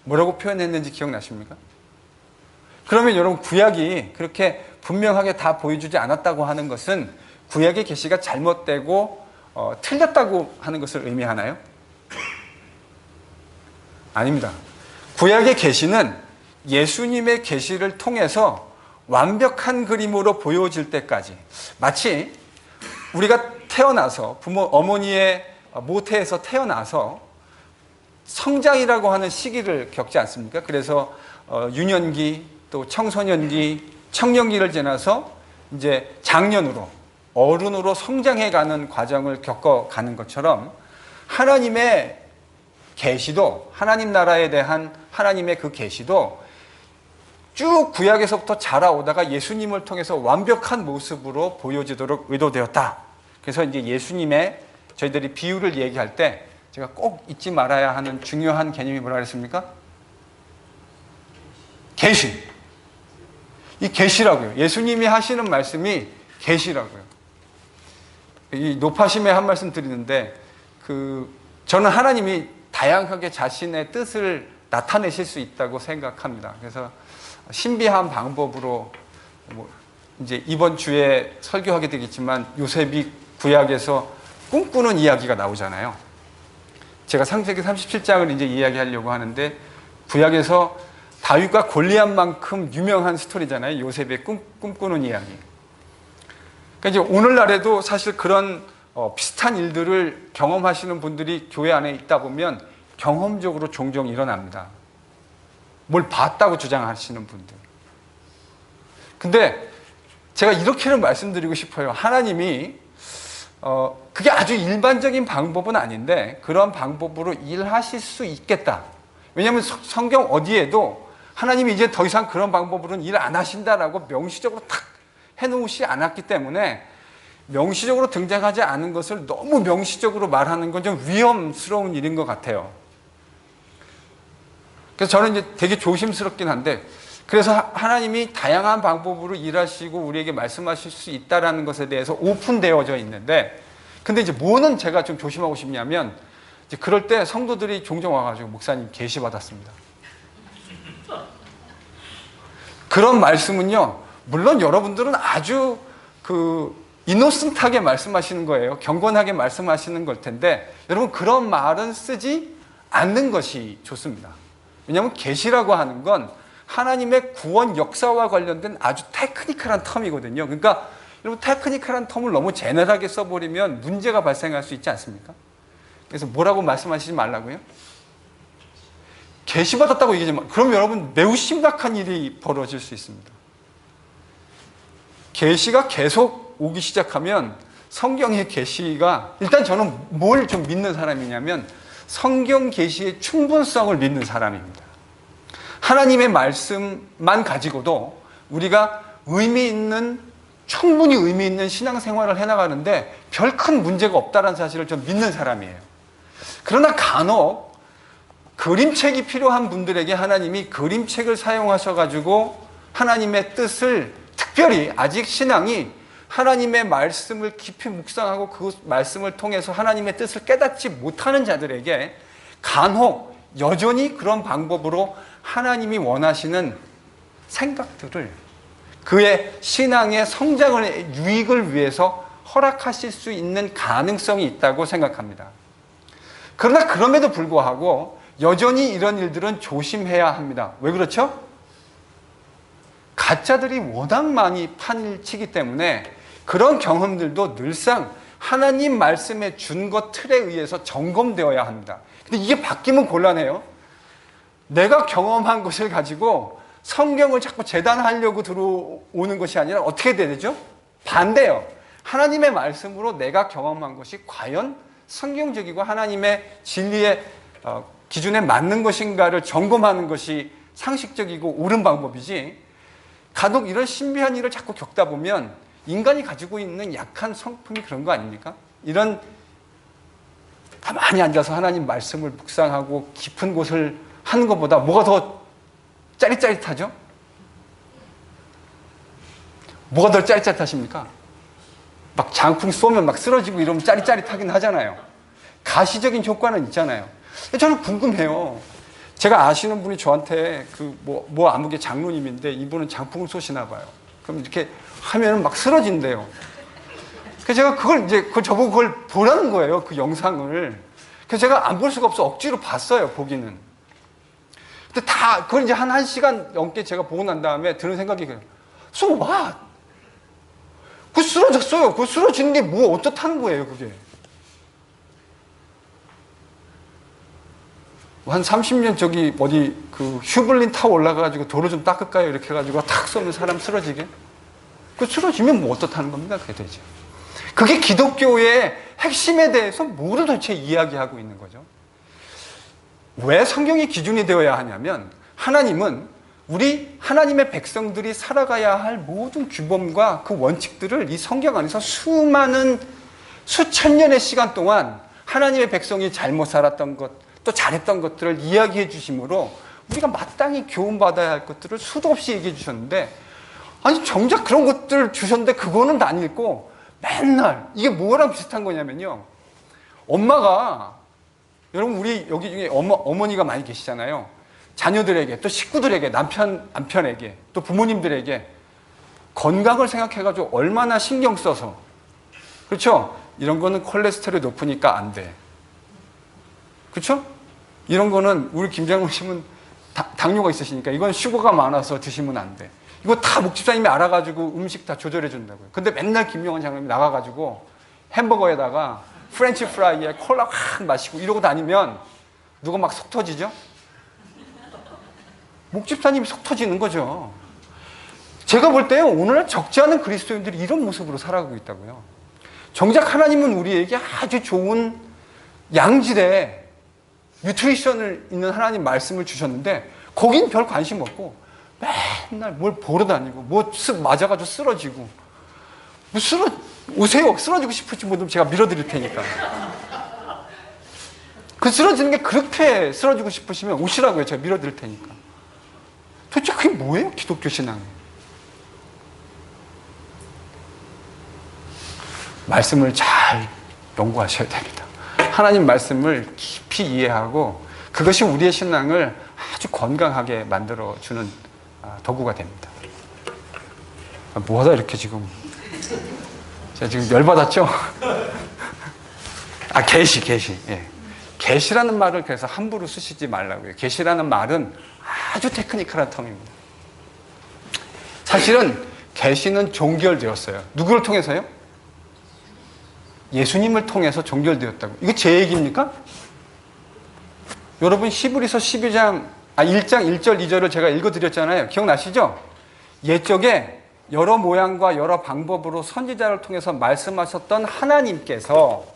뭐라고 표현했는지 기억나십니까? 그러면 여러분, 구약이 그렇게 분명하게 다 보여주지 않았다고 하는 것은 구약의 계시가 잘못되고 틀렸다고 하는 것을 의미하나요? 아닙니다. 구약의 계시는 예수님의 계시를 통해서 완벽한 그림으로 보여질 때까지, 마치 우리가 태어나서 어머니의 모태에서 태어나서 성장이라고 하는 시기를 겪지 않습니까? 그래서 유년기, 또 청소년기, 청년기를 지나서 이제 장년으로, 어른으로 성장해가는 과정을 겪어가는 것처럼, 하나님의 계시도, 하나님 나라에 대한 하나님의 그 계시도 쭉 구약에서부터 자라오다가 예수님을 통해서 완벽한 모습으로 보여지도록 의도되었다. 그래서 이제 예수님의, 저희들이 비유를 얘기할 때 제가 꼭 잊지 말아야 하는 중요한 개념이 뭐라 그랬습니까? 계시. 이 계시라고요. 예수님이 하시는 말씀이 계시라고요. 이 높아심에 한 말씀 드리는데, 저는 하나님이 다양하게 자신의 뜻을 나타내실 수 있다고 생각합니다. 그래서 신비한 방법으로, 이제 이번 주에 설교하게 되겠지만, 요셉이 구약에서 꿈꾸는 이야기가 나오잖아요. 제가 창세기 37장을 이제 이야기하려고 하는데, 구약에서 다윗과 골리앗만큼 유명한 스토리잖아요. 요셉의 꿈꾸는 이야기. 그러니까 이제 오늘날에도 사실 그런 비슷한 일들을 경험하시는 분들이 교회 안에 있다 보면 경험적으로 종종 일어납니다. 뭘 봤다고 주장하시는 분들. 근데 제가 이렇게는 말씀드리고 싶어요. 하나님이 그게 아주 일반적인 방법은 아닌데 그런 방법으로 일하실 수 있겠다. 왜냐하면 성경 어디에도 하나님이 이제 더 이상 그런 방법으로는 일 안 하신다라고 명시적으로 탁 해놓으시 않았기 때문에, 명시적으로 등장하지 않은 것을 너무 명시적으로 말하는 건 좀 위험스러운 일인 것 같아요. 그래서 저는 이제 되게 조심스럽긴 한데, 그래서 하나님이 다양한 방법으로 일하시고 우리에게 말씀하실 수 있다는 것에 대해서 오픈되어져 있는데, 근데 이제 뭐는 제가 좀 조심하고 싶냐면, 이제 그럴 때 성도들이 종종 와가지고 목사님 계시 받았습니다. 그런 말씀은요, 물론 여러분들은 아주 이노센트하게 말씀하시는 거예요. 경건하게 말씀하시는 걸 텐데, 여러분 그런 말은 쓰지 않는 것이 좋습니다. 왜냐하면 계시라고 하는 건 하나님의 구원 역사와 관련된 아주 테크니컬한 텀이거든요. 그러니까 여러분, 테크니컬한 텀을 너무 제너럴하게 써버리면 문제가 발생할 수 있지 않습니까? 그래서 뭐라고 말씀하시지 말라고요? 계시받았다고 얘기하지 마. 그럼 여러분 매우 심각한 일이 벌어질 수 있습니다. 계시가 계속 오기 시작하면 성경의 계시가, 일단 저는 뭘 좀 믿는 사람이냐면 성경 계시의 충분성을 믿는 사람입니다. 하나님의 말씀만 가지고도 우리가 충분히 의미 있는 신앙생활을 해나가는데 별 큰 문제가 없다는 사실을 좀 믿는 사람이에요. 그러나 간혹 그림책이 필요한 분들에게 하나님이 그림책을 사용하셔가지고 하나님의 뜻을, 특별히 아직 신앙이 하나님의 말씀을 깊이 묵상하고 그 말씀을 통해서 하나님의 뜻을 깨닫지 못하는 자들에게 간혹 여전히 그런 방법으로 하나님이 원하시는 생각들을 그의 신앙의 성장을 유익을 위해서 허락하실 수 있는 가능성이 있다고 생각합니다. 그러나 그럼에도 불구하고 여전히 이런 일들은 조심해야 합니다. 왜 그렇죠? 가짜들이 워낙 많이 판치기 때문에 그런 경험들도 늘상 하나님 말씀에 준 것 틀에 의해서 점검되어야 합니다. 근데 이게 바뀌면 곤란해요. 내가 경험한 것을 가지고 성경을 자꾸 재단하려고 들어오는 것이 아니라 어떻게 돼야 되죠? 반대요. 하나님의 말씀으로 내가 경험한 것이 과연 성경적이고 하나님의 진리의 기준에 맞는 것인가를 점검하는 것이 상식적이고 옳은 방법이지, 간혹 이런 신비한 일을 자꾸 겪다 보면 인간이 가지고 있는 약한 성품이 그런 거 아닙니까? 이런 가만히 앉아서 하나님 말씀을 묵상하고 깊은 곳을 하는 것보다 뭐가 더 짜릿짜릿하죠? 뭐가 더 짜릿짜릿하십니까? 막 장풍 쏘면 막 쓰러지고 이러면 짜릿짜릿하긴 하잖아요. 가시적인 효과는 있잖아요. 저는 궁금해요. 제가 아시는 분이 저한테 뭐 아무개 장로님인데 이분은 장풍을 쏘시나 봐요. 그럼 이렇게 하면은 막 쓰러진대요. 그래서 제가 그걸 저보고 그걸 보라는 거예요. 그 영상을. 그래서 제가 안 볼 수가 없어 억지로 봤어요. 보기는. 근데 그걸 이제 한 1시간 넘게 제가 보고 난 다음에 드는 생각이 그래요. So what? 그 쓰러졌어요. 그 쓰러지는 게 뭐 어떻다는 거예요, 그게. 한 30년 저기 어디 그 휴블린 타워 올라가가지고 도로 좀 닦을까요? 이렇게 해가지고 탁 쏘면 사람 쓰러지게. 그 쓰러지면 뭐 어떻다는 겁니까? 그게 되죠. 그게 기독교의 핵심에 대해서 뭐를 도대체 이야기하고 있는 거죠? 왜 성경이 기준이 되어야 하냐면 하나님은 우리 하나님의 백성들이 살아가야 할 모든 규범과 그 원칙들을 이 성경 안에서 수천 년의 시간 동안 하나님의 백성이 잘못 살았던 것, 또 잘했던 것들을 이야기해 주심으로 우리가 마땅히 교훈받아야 할 것들을 수도 없이 얘기해 주셨는데, 아니 정작 그런 것들을 주셨는데 그거는 안 읽고 맨날 이게 뭐랑 비슷한 거냐면요. 엄마가, 여러분 우리 여기 중에 어머니가 많이 계시잖아요. 자녀들에게 또 식구들에게 남편에게 또 부모님들에게 건강을 생각해가지고 얼마나 신경 써서, 그렇죠? 이런 거는 콜레스테롤이 높으니까 안 돼. 그렇죠? 이런 거는 우리 김장훈 씨는 당뇨가 있으시니까 이건 슈거가 많아서 드시면 안 돼. 이거 다 목집사님이 알아가지고 음식 다 조절해 준다고요. 근데 맨날 김영환 장로님이 나가가지고 햄버거에다가 프렌치 프라이에 콜라 확 마시고 이러고 다니면 누가 막 속 터지죠? 목집사님이 속 터지는 거죠. 제가 볼 때요, 오늘날 적지 않은 그리스도인들이 이런 모습으로 살아가고 있다고요. 정작 하나님은 우리에게 아주 좋은 양질의 뉴트리션을 있는 하나님 말씀을 주셨는데 거긴 별 관심 없고 맨날 뭘 보러 다니고 뭐 맞아가지고 쓰러지고, 오세요. 쓰러지고 싶으신 분들 제가 밀어드릴 테니까. 그 쓰러지는 게 그렇게 쓰러지고 싶으시면 오시라고요. 제가 밀어드릴 테니까. 도대체 그게 뭐예요? 기독교 신앙이. 말씀을 잘 연구하셔야 됩니다. 하나님 말씀을 깊이 이해하고 그것이 우리의 신앙을 아주 건강하게 만들어주는 도구가 됩니다. 뭐하다 이렇게 지금 제가 지금 열받았죠? 계시. 예. 계시라는 말을 그래서 함부로 쓰시지 말라고요. 계시라는 말은 아주 테크니컬한 텀입니다. 사실은 계시는 종결되었어요. 누구를 통해서요? 예수님을 통해서 종결되었다고. 이거 제 얘기입니까? 여러분 히브리서 1장 1절 2절을 제가 읽어드렸잖아요. 기억나시죠? 옛적에 여러 모양과 여러 방법으로 선지자를 통해서 말씀하셨던 하나님께서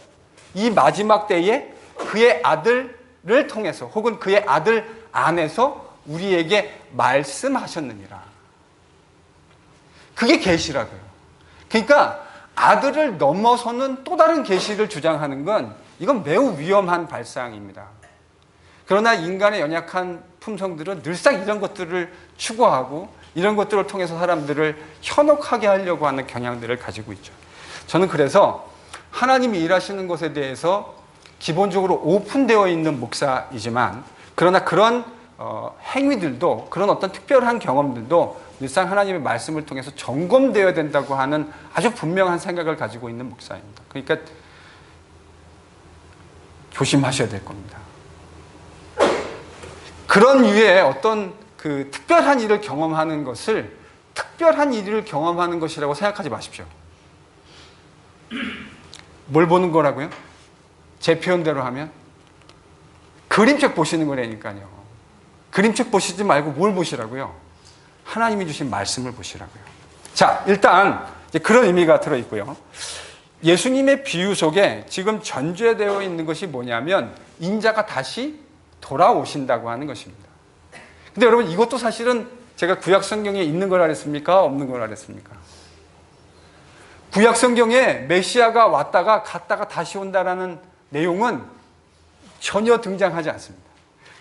이 마지막 때에 그의 아들을 통해서 혹은 그의 아들 안에서 우리에게 말씀하셨느니라. 그게 계시라고요. 그러니까 아들을 넘어서는 또 다른 계시를 주장하는 건 이건 매우 위험한 발상입니다. 그러나 인간의 연약한 품성들은 늘상 이런 것들을 추구하고 이런 것들을 통해서 사람들을 현혹하게 하려고 하는 경향들을 가지고 있죠. 저는 그래서 하나님이 일하시는 것에 대해서 기본적으로 오픈되어 있는 목사이지만, 그러나 그런 행위들도, 그런 어떤 특별한 경험들도 늘상 하나님의 말씀을 통해서 점검되어야 된다고 하는 아주 분명한 생각을 가지고 있는 목사입니다. 그러니까 조심하셔야 될 겁니다. 그런 유의 어떤 그 특별한 일을 경험하는 것을 특별한 일을 경험하는 것이라고 생각하지 마십시오. 뭘 보는 거라고요? 제 표현대로 하면 그림책 보시는 거라니까요. 그림책 보시지 말고 뭘 보시라고요? 하나님이 주신 말씀을 보시라고요. 자, 일단 이제 그런 의미가 들어있고요. 예수님의 비유 속에 지금 전제되어 있는 것이 뭐냐면 인자가 다시 돌아오신다고 하는 것입니다. 근데 여러분, 이것도 사실은 제가 구약 성경에 있는 거라 그랬습니까? 없는 거라 그랬습니까? 구약 성경에 메시아가 왔다가 갔다가 다시 온다라는 내용은 전혀 등장하지 않습니다.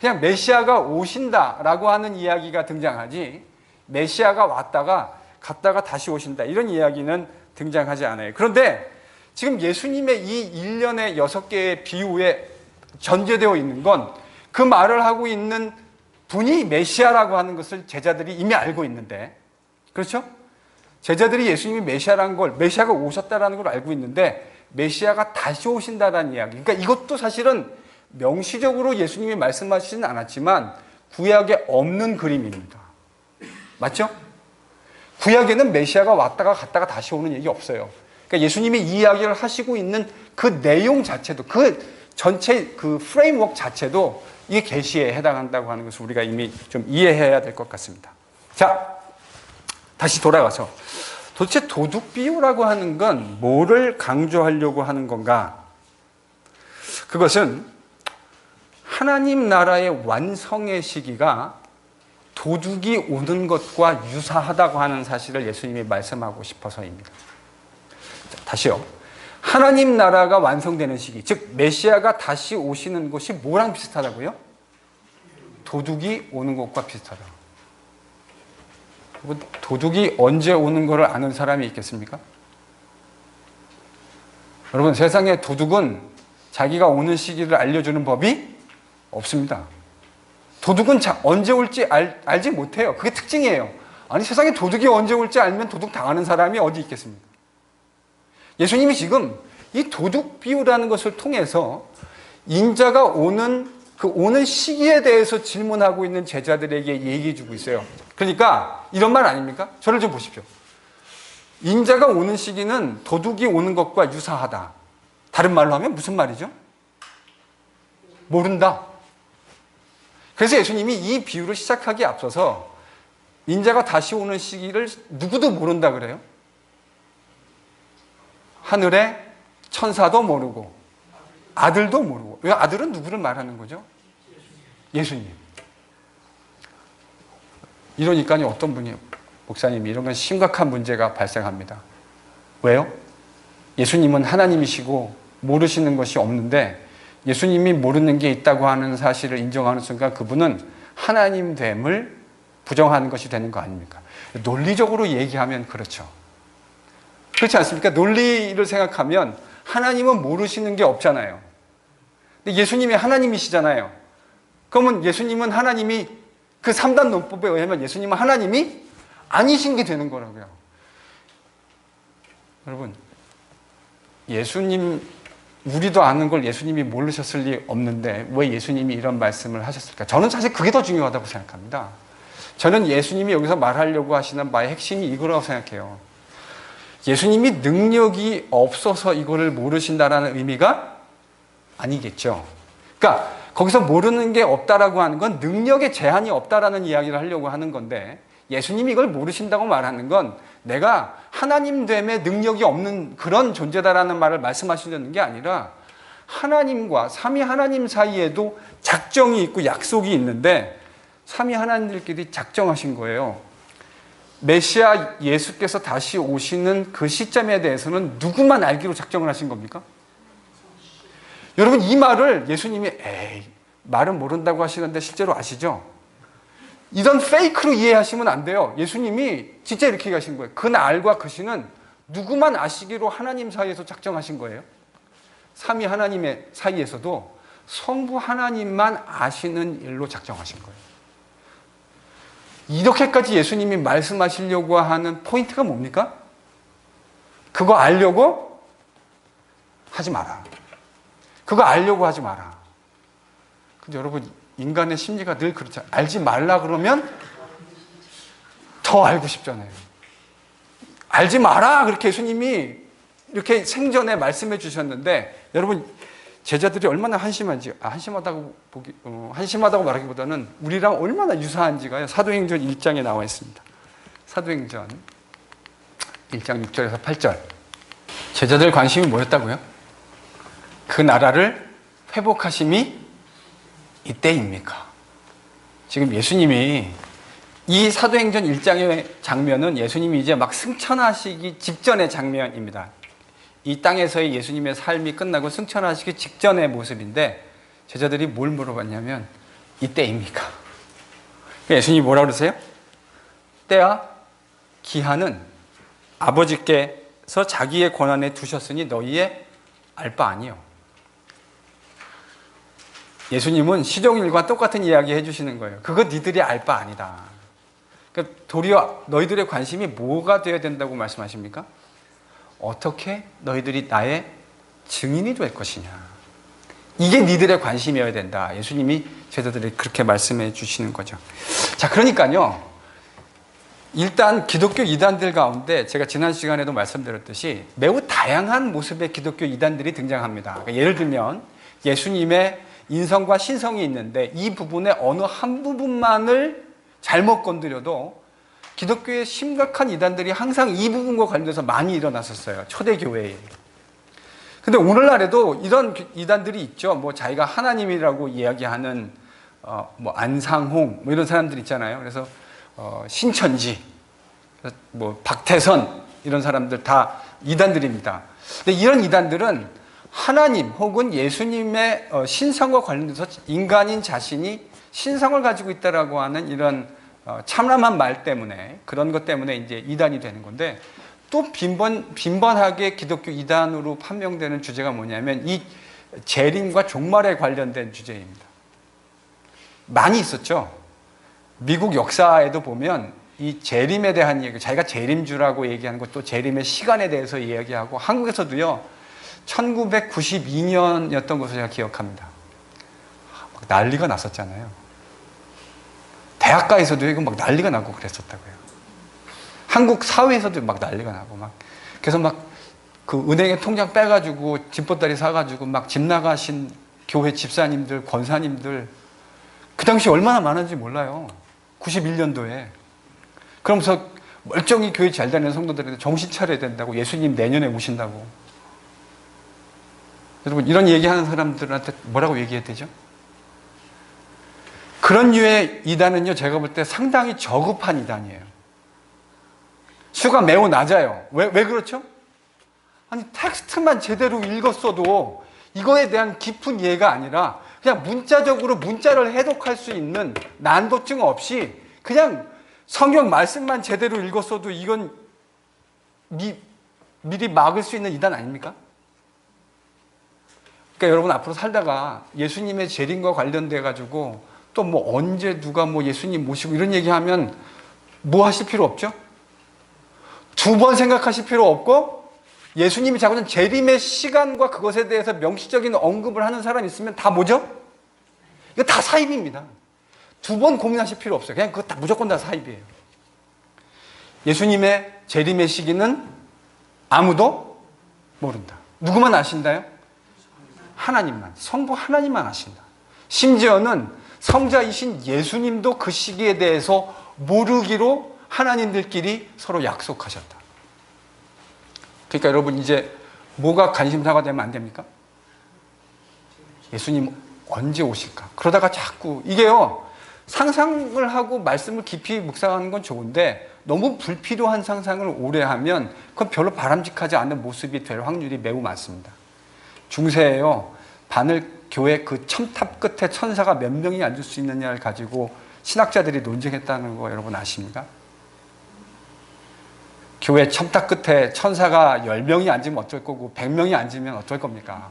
그냥 메시아가 오신다라고 하는 이야기가 등장하지, 메시아가 왔다가 갔다가 다시 오신다 이런 이야기는 등장하지 않아요. 그런데 지금 예수님의 이 일련의 6개의 비유에 전제되어 있는 건 그 말을 하고 있는 분이 메시아라고 하는 것을 제자들이 이미 알고 있는데, 그렇죠? 제자들이 예수님이 메시아라는 걸, 메시아가 오셨다라는 걸 알고 있는데 메시아가 다시 오신다라는 이야기, 그러니까 이것도 사실은 명시적으로 예수님이 말씀하시진 않았지만 구약에 없는 그림입니다. 맞죠? 구약에는 메시아가 왔다가 갔다가 다시 오는 얘기 없어요. 그러니까 예수님이 이 이야기를 하시고 있는 그 내용 자체도, 그 전체 그 프레임워크 자체도 이게 계시에 해당한다고 하는 것을 우리가 이미 좀 이해해야 될 것 같습니다. 자, 다시 돌아가서 도대체 도둑 비유라고 하는 건 뭐를 강조하려고 하는 건가? 그것은 하나님 나라의 완성의 시기가 도둑이 오는 것과 유사하다고 하는 사실을 예수님이 말씀하고 싶어서입니다. 자, 다시요. 하나님 나라가 완성되는 시기, 즉 메시아가 다시 오시는 것이 뭐랑 비슷하다고요? 도둑이 오는 것과 비슷하다. 도둑이 언제 오는 것을 아는 사람이 있겠습니까? 여러분, 세상에 도둑은 자기가 오는 시기를 알려주는 법이 없습니다. 도둑은 언제 올지 알지 못해요. 그게 특징이에요. 아니, 세상에 도둑이 언제 올지 알면 도둑 당하는 사람이 어디 있겠습니까? 예수님이 지금 이 도둑 비유라는 것을 통해서 인자가 오는 시기에 대해서 질문하고 있는 제자들에게 얘기해 주고 있어요. 그러니까 이런 말 아닙니까? 저를 좀 보십시오. 인자가 오는 시기는 도둑이 오는 것과 유사하다. 다른 말로 하면 무슨 말이죠? 모른다. 그래서 예수님이 이 비유를 시작하기에 앞서서 인자가 다시 오는 시기를 누구도 모른다 그래요. 하늘의 천사도 모르고 아들도 모르고. 왜 아들은 누구를 말하는 거죠? 예수님. 이러니까요, 어떤 분이, 목사님, 이런 건 심각한 문제가 발생합니다. 왜요? 예수님은 하나님이시고 모르시는 것이 없는데 예수님이 모르는 게 있다고 하는 사실을 인정하는 순간 그분은 하나님됨을 부정하는 것이 되는 거 아닙니까? 논리적으로 얘기하면 그렇죠. 그렇지 않습니까? 논리를 생각하면 하나님은 모르시는 게 없잖아요. 근데 예수님이 하나님이시잖아요. 그러면 예수님은 하나님이, 그 3단 논법에 의하면 예수님은 하나님이 아니신 게 되는 거라고요. 여러분, 예수님, 우리도 아는 걸 예수님이 모르셨을 리 없는데 왜 예수님이 이런 말씀을 하셨을까? 저는 사실 그게 더 중요하다고 생각합니다. 저는 예수님이 여기서 말하려고 하시는 바의 핵심이 이거라고 생각해요. 예수님이 능력이 없어서 이거를 모르신다라는 의미가 아니겠죠. 그러니까 거기서 모르는 게 없다라고 하는 건 능력에 제한이 없다라는 이야기를 하려고 하는 건데, 예수님이 이걸 모르신다고 말하는 건 내가 하나님됨의 능력이 없는 그런 존재다라는 말을 말씀하시려는 게 아니라 하나님과 삼위 하나님 사이에도 작정이 있고 약속이 있는데 삼위 하나님들끼리 작정하신 거예요. 메시아 예수께서 다시 오시는 그 시점에 대해서는 누구만 알기로 작정을 하신 겁니까? 여러분, 이 말을 예수님이 말은 모른다고 하시는데 실제로 아시죠? 이런 페이크로 이해하시면 안 돼요. 예수님이 진짜 이렇게 얘기하신 거예요. 그 날과 그 시는 누구만 아시기로 하나님 사이에서 작정하신 거예요. 삼위 하나님의 사이에서도 성부 하나님만 아시는 일로 작정하신 거예요. 이렇게까지 예수님이 말씀하시려고 하는 포인트가 뭡니까? 그거 알려고 하지 마라. 그거 알려고 하지 마라. 근데 여러분, 인간의 심리가 늘 그렇잖아요. 알지 말라 그러면 더 알고 싶잖아요. 알지 마라 그렇게 예수님이 이렇게 생전에 말씀해 주셨는데, 여러분, 제자들이 얼마나 한심하다고 말하기보다는 우리랑 얼마나 유사한지가요, 사도행전 1장에 나와 있습니다. 사도행전 1장 6절에서 8절. 제자들 관심이 뭐였다고요? 그 나라를 회복하심이 이때입니까? 지금 예수님이 이 사도행전 1장의 장면은 예수님이 이제 막 승천하시기 직전의 장면입니다. 이 땅에서의 예수님의 삶이 끝나고 승천하시기 직전의 모습인데, 제자들이 뭘 물어봤냐면 이때입니까? 예수님이 뭐라고 그러세요? 때와 기한은 아버지께서 자기의 권한에 두셨으니 너희의 알 바 아니요. 예수님은 시종일과 똑같은 이야기 해주시는 거예요. 그거 니들이 알 바 아니다. 그러니까 도리어 너희들의 관심이 뭐가 되어야 된다고 말씀하십니까? 어떻게 너희들이 나의 증인이 될 것이냐. 이게 니들의 관심이어야 된다. 예수님이 제자들이 그렇게 말씀해 주시는 거죠. 자, 그러니까요, 일단 기독교 이단들 가운데 제가 지난 시간에도 말씀드렸듯이 매우 다양한 모습의 기독교 이단들이 등장합니다. 그러니까 예를 들면 예수님의 인성과 신성이 있는데 이 부분의 어느 한 부분만을 잘못 건드려도 기독교의 심각한 이단들이 항상 이 부분과 관련해서 많이 일어났었어요. 초대교회에. 근데 오늘날에도 이런 이단들이 있죠. 뭐 자기가 하나님이라고 이야기하는 뭐 안상홍 뭐 이런 사람들 있잖아요. 그래서 신천지, 뭐 박태선 이런 사람들 다 이단들입니다. 근데 이런 이단들은 하나님 혹은 예수님의 신성과 관련돼서 인간인 자신이 신성을 가지고 있다라고 하는 이런 참람한 말 때문에, 그런 것 때문에 이제 이단이 되는 건데, 또 빈번하게 기독교 이단으로 판명되는 주제가 뭐냐면 이 재림과 종말에 관련된 주제입니다. 많이 있었죠. 미국 역사에도 보면 이 재림에 대한 얘기, 자기가 재림주라고 얘기하는 것도 재림의 시간에 대해서 이야기하고, 한국에서도요 1992년이었던 것을 제가 기억합니다. 막 난리가 났었잖아요. 대학가에서도 이거 막 난리가 나고 그랬었다고요. 한국 사회에서도 막 난리가 나고 막, 그래서 막 그 은행에 통장 빼가지고 집보따리 사가지고 막 집 나가신 교회 집사님들, 권사님들, 그 당시 얼마나 많은지 몰라요. 91년도에. 그러면서 멀쩡히 교회 잘 다니는 성도들한테 정신 차려야 된다고, 예수님 내년에 오신다고. 여러분, 이런 얘기하는 사람들한테 뭐라고 얘기해야 되죠? 그런 류의 이단은요, 제가 볼 때 상당히 저급한 이단이에요. 수가 매우 낮아요. 왜 그렇죠? 아니, 텍스트만 제대로 읽었어도 이거에 대한 깊은 이해가 아니라 그냥 문자적으로 문자를 해독할 수 있는 난도증 없이 그냥 성경 말씀만 제대로 읽었어도 이건 미리 막을 수 있는 이단 아닙니까? 그러니까 여러분, 앞으로 살다가 예수님의 재림과 관련돼 가지고 또 뭐 언제 누가 뭐 예수님 모시고 이런 얘기하면 뭐 하실 필요 없죠? 두 번 생각하실 필요 없고, 예수님이 자꾸 재림의 시간과 그것에 대해서 명시적인 언급을 하는 사람이 있으면 다 뭐죠? 이거 다 사입입니다. 두 번 고민하실 필요 없어요. 그냥 그거 다 무조건 다 사입이에요. 예수님의 재림의 시기는 아무도 모른다. 누구만 아신다요? 하나님만, 성부 하나님만 아신다. 심지어는 성자이신 예수님도 그 시기에 대해서 모르기로 하나님들끼리 서로 약속하셨다. 그러니까 여러분, 이제 뭐가 관심사가 되면 안 됩니까? 예수님 언제 오실까? 그러다가 자꾸 이게요, 상상을 하고 말씀을 깊이 묵상하는 건 좋은데 너무 불필요한 상상을 오래 하면 그건 별로 바람직하지 않은 모습이 될 확률이 매우 많습니다. 중세에요, 바늘 교회 그 첨탑 끝에 천사가 몇 명이 앉을 수 있느냐를 가지고 신학자들이 논쟁했다는 거 여러분 아십니까? 교회 첨탑 끝에 천사가 10명이 앉으면 어쩔 거고 100명이 앉으면 어쩔 겁니까?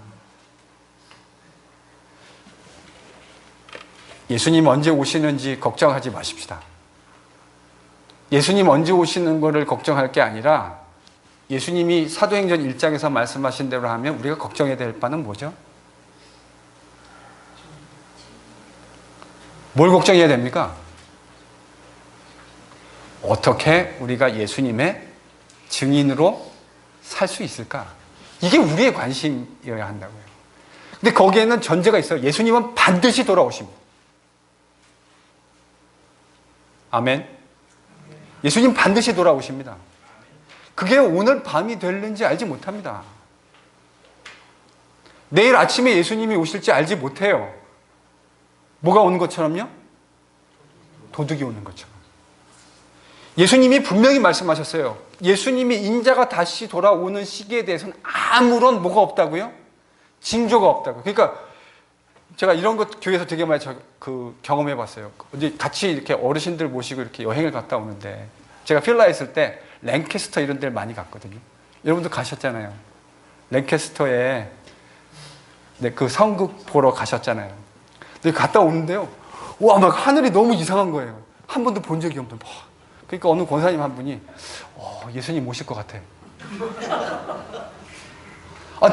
예수님 언제 오시는지 걱정하지 마십시다. 예수님 언제 오시는 거를 걱정할 게 아니라 예수님이 사도행전 1장에서 말씀하신 대로 하면 우리가 걱정해야 될 바는 뭐죠? 뭘 걱정해야 됩니까? 어떻게 우리가 예수님의 증인으로 살 수 있을까? 이게 우리의 관심이어야 한다고요. 근데 거기에는 전제가 있어요. 예수님은 반드시 돌아오십니다. 아멘. 예수님 반드시 돌아오십니다. 그게 오늘 밤이 될는지 알지 못합니다. 내일 아침에 예수님이 오실지 알지 못해요. 뭐가 오는 것처럼요? 도둑이 오는 것처럼. 예수님이 분명히 말씀하셨어요. 예수님이 인자가 다시 돌아오는 시기에 대해서는 아무런 뭐가 없다고요? 징조가 없다고요. 그러니까 제가 이런 것 교회에서 되게 많이 경험해 봤어요. 이제 같이 이렇게 어르신들 모시고 이렇게 여행을 갔다 오는데 제가 필라에 있을 때 랭캐스터 이런 데를 많이 갔거든요. 여러분도 가셨잖아요. 랭캐스터에 그 성극 보러 가셨잖아요. 근데 갔다 오는데요. 와, 막 하늘이 너무 이상한 거예요. 한 번도 본 적이 없는. 그러니까 어느 권사님 한 분이 예수님 오실 것 같아.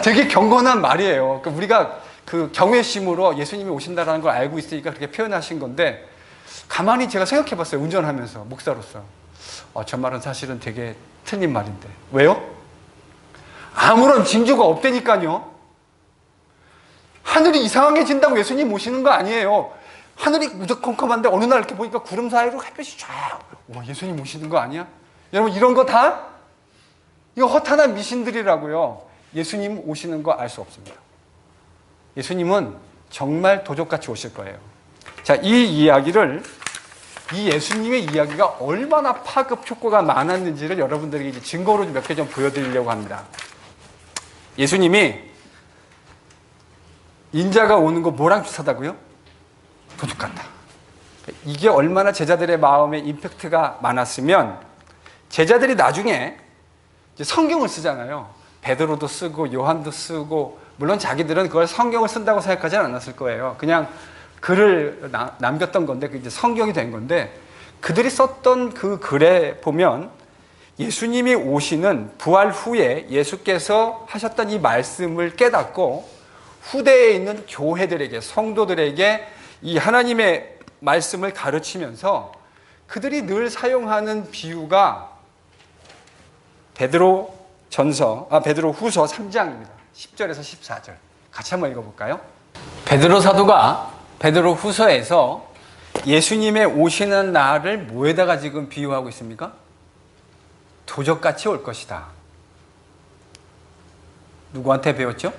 되게 경건한 말이에요. 그러니까 우리가 그 경외심으로 예수님이 오신다는 걸 알고 있으니까 그렇게 표현하신 건데 가만히 제가 생각해 봤어요. 운전하면서 목사로서. 저 말은 사실은 되게 틀린 말인데. 왜요? 아무런 징조가 없다니까요. 하늘이 이상해진다고 예수님 오시는 거 아니에요. 하늘이 무적컴컴한데 어느 날 이렇게 보니까 구름 사이로 햇볕이 쫙. 예수님 오시는 거 아니야? 여러분 이런 거 다 이거 허탄한 미신들이라고요. 예수님 오시는 거 알 수 없습니다. 예수님은 정말 도적같이 오실 거예요. 자, 이 예수님의 이야기가 얼마나 파급 효과가 많았는지를 여러분들에게 이제 증거로 몇 개 좀 보여드리려고 합니다. 예수님이 인자가 오는 거 뭐랑 비슷하다고요? 도둑 같다. 이게 얼마나 제자들의 마음에 임팩트가 많았으면 제자들이 나중에 이제 성경을 쓰잖아요. 베드로도 쓰고 요한도 쓰고 물론 자기들은 그걸 성경을 쓴다고 생각하지 않았을 거예요. 그냥 글을 남겼던 건데 그게 이제 성경이 된 건데 그들이 썼던 그 글에 보면 예수님이 오시는 부활 후에 예수께서 하셨던 이 말씀을 깨닫고 후대에 있는 교회들에게 성도들에게 이 하나님의 말씀을 가르치면서 그들이 늘 사용하는 비유가 베드로 후서 3장입니다. 10절에서 14절. 같이 한번 읽어볼까요? 베드로 사도가 베드로 후서에서 예수님의 오시는 날을 뭐에다가 지금 비유하고 있습니까? 도적같이 올 것이다. 누구한테 배웠죠?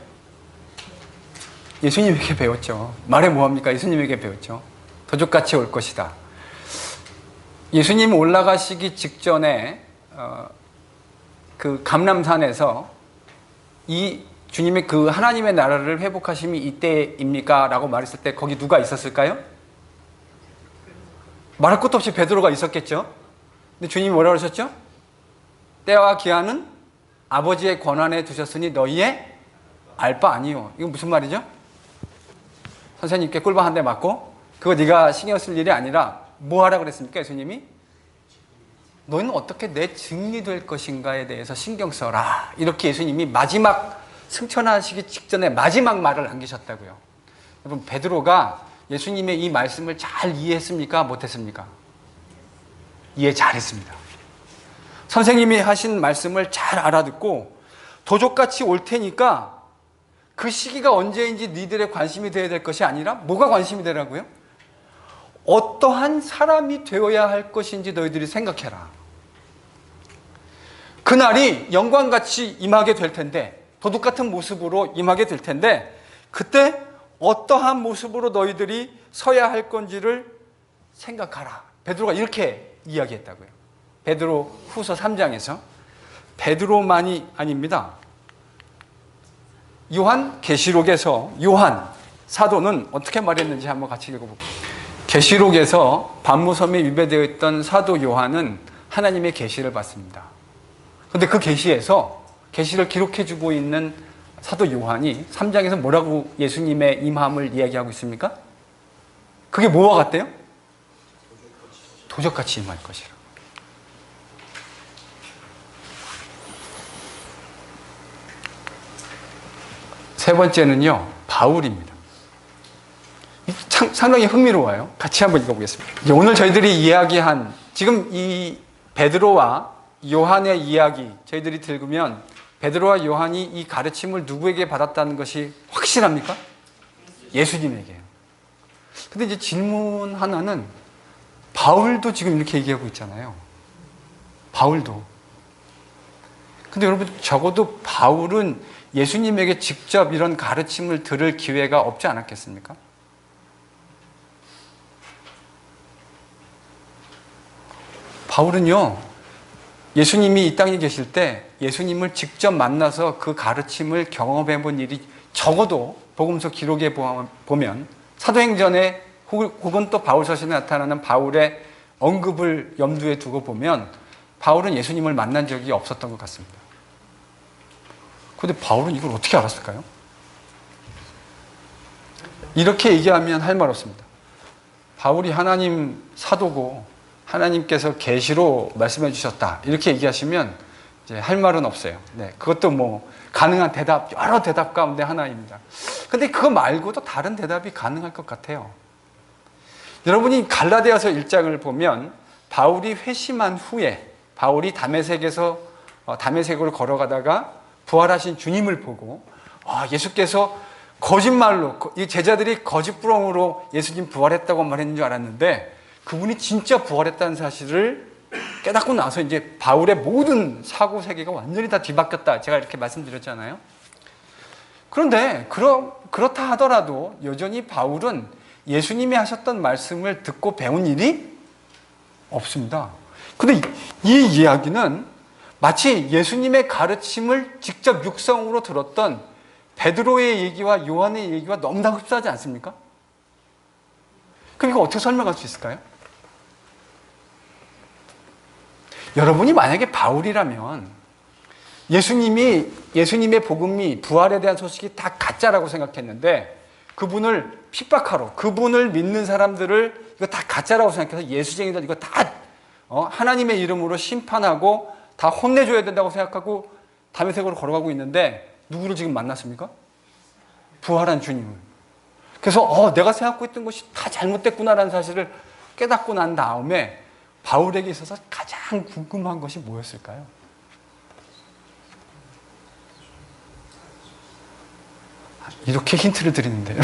예수님에게 배웠죠. 말해 뭐합니까? 예수님에게 배웠죠. 도적같이 올 것이다. 예수님 올라가시기 직전에 그 감람산에서 이 주님의 그 하나님의 나라를 회복하심이 이때입니까? 라고 말했을 때 거기 누가 있었을까요? 말할 것도 없이 베드로가 있었겠죠. 근데 주님이 뭐라고 하셨죠? 때와 기한은 아버지의 권한에 두셨으니 너희의 알 바 아니요. 이건 무슨 말이죠? 선생님께 꿀밤 한 대 맞고 그거 네가 신경 쓸 일이 아니라 뭐 하라고 그랬습니까? 예수님이 너희는 어떻게 내 증인이 될 것인가에 대해서 신경 써라. 이렇게 예수님이 마지막 승천하시기 직전에 마지막 말을 남기셨다고요. 여러분 베드로가 예수님의 이 말씀을 잘 이해했습니까? 못했습니까? 이해 잘했습니다. 선생님이 하신 말씀을 잘 알아듣고 도적같이 올 테니까 그 시기가 언제인지 니들의 관심이 되어야 될 것이 아니라 뭐가 관심이 되라고요? 어떠한 사람이 되어야 할 것인지 너희들이 생각해라. 그날이 영광같이 임하게 될 텐데 도둑같은 모습으로 임하게 될 텐데 그때 어떠한 모습으로 너희들이 서야 할 건지를 생각하라. 베드로가 이렇게 이야기했다고요. 베드로 후서 3장에서 베드로만이 아닙니다. 요한 계시록에서 요한 사도는 어떻게 말했는지 한번 같이 읽어볼게요. 계시록에서 반모섬에 유배되어 있던 사도 요한은 하나님의 계시를 받습니다. 그런데 그 계시에서 계시를 기록해주고 있는 사도 요한이 3장에서 뭐라고 예수님의 임함을 이야기하고 있습니까? 그게 뭐와 같대요? 도적같이 임할 것이라. 세 번째는요, 바울입니다. 상당히 흥미로워요. 같이 한번 읽어보겠습니다. 오늘 저희들이 이야기한, 지금 이 베드로와 요한의 이야기, 저희들이 들으면 베드로와 요한이 이 가르침을 누구에게 받았다는 것이 확실합니까? 예수님에게요. 근데 이제 질문 하나는, 바울도 지금 이렇게 얘기하고 있잖아요. 바울도. 근데 여러분, 적어도 바울은 예수님에게 직접 이런 가르침을 들을 기회가 없지 않았겠습니까? 바울은요, 예수님이 이 땅에 계실 때 예수님을 직접 만나서 그 가르침을 경험해 본 일이 적어도 복음서 기록에 보면 사도행전에 혹은 또 바울서신에 나타나는 바울의 언급을 염두에 두고 보면 바울은 예수님을 만난 적이 없었던 것 같습니다. 그런데 바울은 이걸 어떻게 알았을까요? 이렇게 얘기하면 할 말 없습니다. 바울이 하나님 사도고 하나님께서 계시로 말씀해 주셨다, 이렇게 얘기하시면 이제 할 말은 없어요. 네, 그것도 뭐 가능한 대답, 여러 대답 가운데 하나입니다. 근데 그거 말고도 다른 대답이 가능할 것 같아요. 여러분이 갈라디아서 1장을 보면 바울이 회심한 후에 바울이 다메섹으로 걸어가다가 부활하신 주님을 보고 예수께서 거짓말로, 이 제자들이 거짓부렁으로 예수님 부활했다고 말했는 줄 알았는데 그분이 진짜 부활했다는 사실을 깨닫고 나서 이제 바울의 모든 사고세계가 완전히 다 뒤바뀌었다, 제가 이렇게 말씀드렸잖아요. 그런데 그렇다 하더라도 여전히 바울은 예수님이 하셨던 말씀을 듣고 배운 일이 없습니다. 근데 이 이야기는 마치 예수님의 가르침을 직접 육성으로 들었던 베드로의 얘기와 요한의 얘기와 너무나 흡사하지 않습니까? 그럼 이거 어떻게 설명할 수 있을까요? 여러분이 만약에 바울이라면 예수님의 복음이, 부활에 대한 소식이 다 가짜라고 생각했는데 그분을 핍박하러, 그분을 믿는 사람들을 이거 다 가짜라고 생각해서 예수쟁이들 이거 다 하나님의 이름으로 심판하고 다 혼내줘야 된다고 생각하고 다메섹으로 걸어가고 있는데 누구를 지금 만났습니까? 부활한 주님을. 그래서 내가 생각하고 있던 것이 다 잘못됐구나라는 사실을 깨닫고 난 다음에 바울에게 있어서 가장 궁금한 것이 뭐였을까요? 이렇게 힌트를 드리는데요.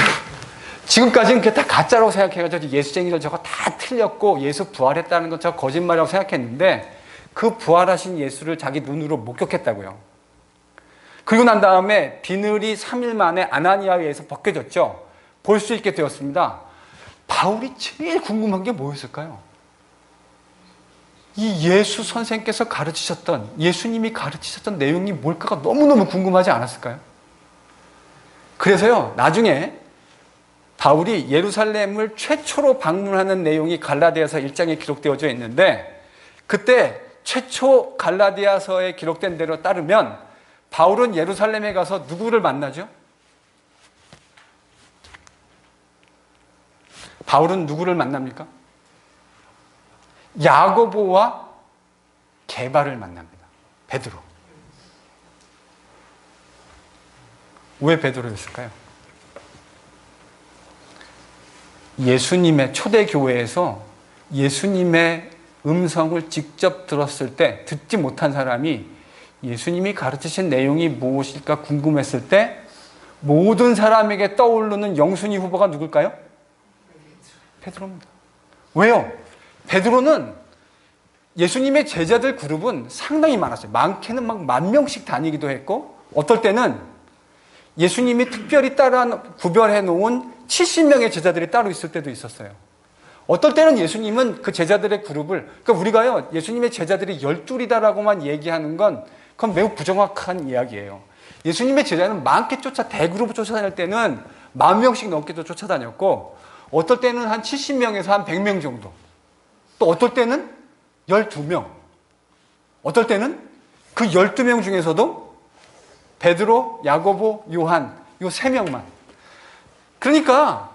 지금까지는 그게 다 가짜라고 생각해가지고 예수쟁이들 저거 다 틀렸고 예수 부활했다는 건 저거 거짓말이라고 생각했는데 그 부활하신 예수를 자기 눈으로 목격했다고요. 그리고 난 다음에 비늘이 3일 만에 아나니아에 의해서 벗겨졌죠. 볼 수 있게 되었습니다. 바울이 제일 궁금한 게 뭐였을까요? 이 예수 선생께서 가르치셨던, 예수님이 가르치셨던 내용이 뭘까가 너무너무 궁금하지 않았을까요? 그래서요, 나중에 바울이 예루살렘을 최초로 방문하는 내용이 갈라디아서 1장에 기록되어져 있는데 그때 최초 갈라디아서에 기록된 대로 따르면 바울은 예루살렘에 가서 누구를 만나죠? 바울은 누구를 만납니까? 야고보와 게바를 만납니다. 베드로. 왜 베드로였을까요? 예수님의 초대교회에서 예수님의 음성을 직접 들었을 때 듣지 못한 사람이 예수님이 가르치신 내용이 무엇일까 궁금했을 때 모든 사람에게 떠오르는 영순위 후보가 누굴까요? 베드로입니다. 왜요? 베드로는 예수님의 제자들 그룹은 상당히 많았어요. 많게는 막 10,000명씩 다니기도 했고 어떨 때는 예수님이 특별히 구별해 놓은 70명의 제자들이 따로 있을 때도 있었어요. 어떨 때는 예수님은 그 제자들의 그룹을, 그러니까 우리가요, 예수님의 제자들이 12이다라고만 얘기하는 건 그건 매우 부정확한 이야기예요. 예수님의 제자는 많게 대그룹을 쫓아다닐 때는 10,000명씩 넘게도 쫓아다녔고 어떨 때는 한 70명에서 한 100명 정도. 또 어떨 때는 12명. 어떨 때는 그 12명 중에서도 베드로, 야고보, 요한 요 3명만. 그러니까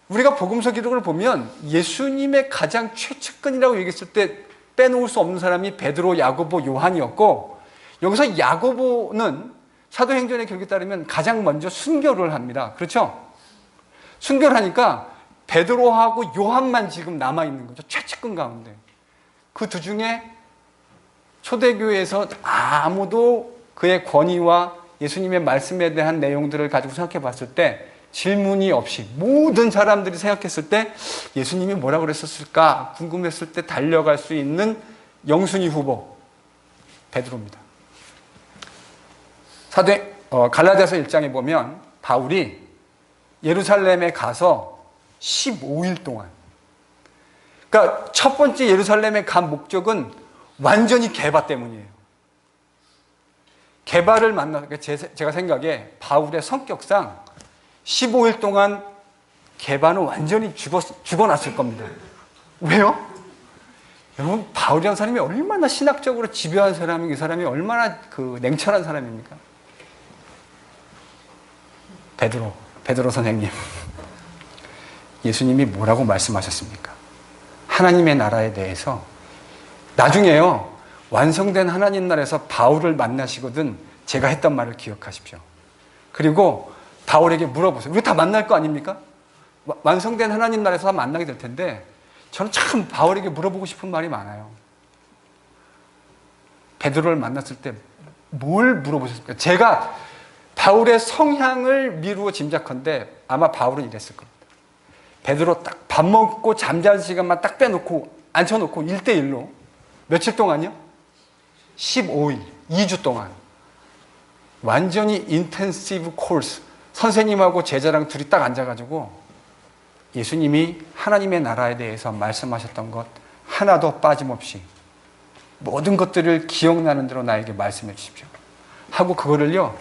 우리가 복음서 기록을 보면 예수님의 가장 최측근이라고 얘기했을 때 빼놓을 수 없는 사람이 베드로, 야고보, 요한이었고, 여기서 야고보는 사도행전의 기록에 따르면 가장 먼저 순교를 합니다. 그렇죠? 순교를 하니까 베드로하고 요한만 지금 남아있는 거죠. 최측근 가운데. 그 두 중에 초대교회에서 아무도 그의 권위와 예수님의 말씀에 대한 내용들을 가지고 생각해 봤을 때 질문이 없이 모든 사람들이 생각했을 때 예수님이 뭐라고 그랬었을까 궁금했을 때 달려갈 수 있는 영순위 후보 베드로입니다. 갈라디아서 1장에 보면 바울이 예루살렘에 가서 15일 동안, 그러니까 첫 번째 예루살렘에 간 목적은 완전히 게바 때문이에요. 게바를 만나서, 제가 생각에 바울의 성격상 15일 동안 게바는 완전히 죽어났을 겁니다. 왜요? 여러분, 바울이라는 사람이 얼마나 신학적으로 집요한 사람이고 이 사람이 얼마나 냉철한 사람입니까? 베드로 선생님, 예수님이 뭐라고 말씀하셨습니까? 하나님의 나라에 대해서 나중에요, 완성된 하나님 나라에서 바울을 만나시거든 제가 했던 말을 기억하십시오. 그리고 바울에게 물어보세요. 우리 다 만날 거 아닙니까? 완성된 하나님 나라에서 다 만나게 될 텐데 저는 참 바울에게 물어보고 싶은 말이 많아요. 베드로를 만났을 때 뭘 물어보셨습니까? 제가 바울의 성향을 미루어 짐작컨대 아마 바울은 이랬을 겁니다. 베드로 딱 밥 먹고 잠자는 시간만 딱 빼놓고 앉혀놓고 1대1로 며칠 동안요? 15일, 2주 동안 완전히 인텐시브 코र्스, 선생님하고 제자랑 둘이 딱 앉아가지고 예수님이 하나님의 나라에 대해서 말씀하셨던 것 하나도 빠짐없이 모든 것들을 기억나는 대로 나에게 말씀해 주십시오 하고 그거를요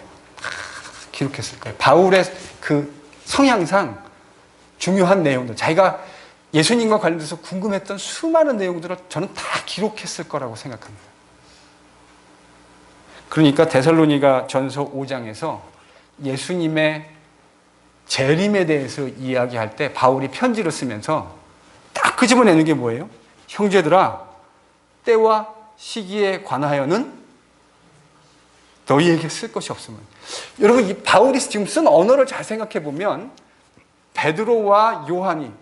기록했을 거예요. 바울의 그 성향상 중요한 내용들, 자기가 예수님과 관련돼서 궁금했던 수많은 내용들을 저는 다 기록했을 거라고 생각합니다. 그러니까 데살로니가 전서 5장에서 예수님의 재림에 대해서 이야기할 때 바울이 편지를 쓰면서 딱 끄집어내는 게 뭐예요? 형제들아, 때와 시기에 관하여는 너희에게 쓸 것이 없으면. 여러분, 이 바울이 지금 쓴 언어를 잘 생각해 보면 베드로와 요한이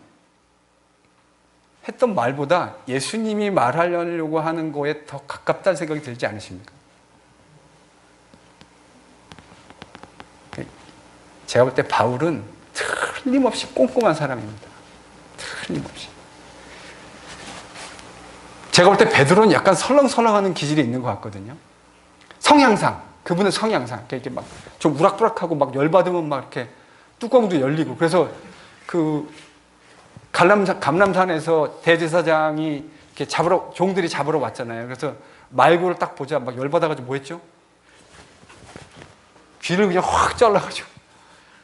했던 말보다 예수님이 말하려고 하는 거에 더 가깝다는 생각이 들지 않으십니까? 제가 볼 때 바울은 틀림없이 꼼꼼한 사람입니다. 틀림없이. 제가 볼 때 베드로는 약간 설렁설렁하는 기질이 있는 것 같거든요. 성향상, 그분의 성향상, 이렇게 막 좀 우락부락하고 막 열받으면 막 이렇게 뚜껑도 열리고, 그래서 그 감람산에서 대제사장이 이렇게 종들이 잡으러 왔잖아요. 그래서 말고를 딱 보자 막 열받아가지고 뭐 했죠? 귀를 그냥 확 잘라가지고.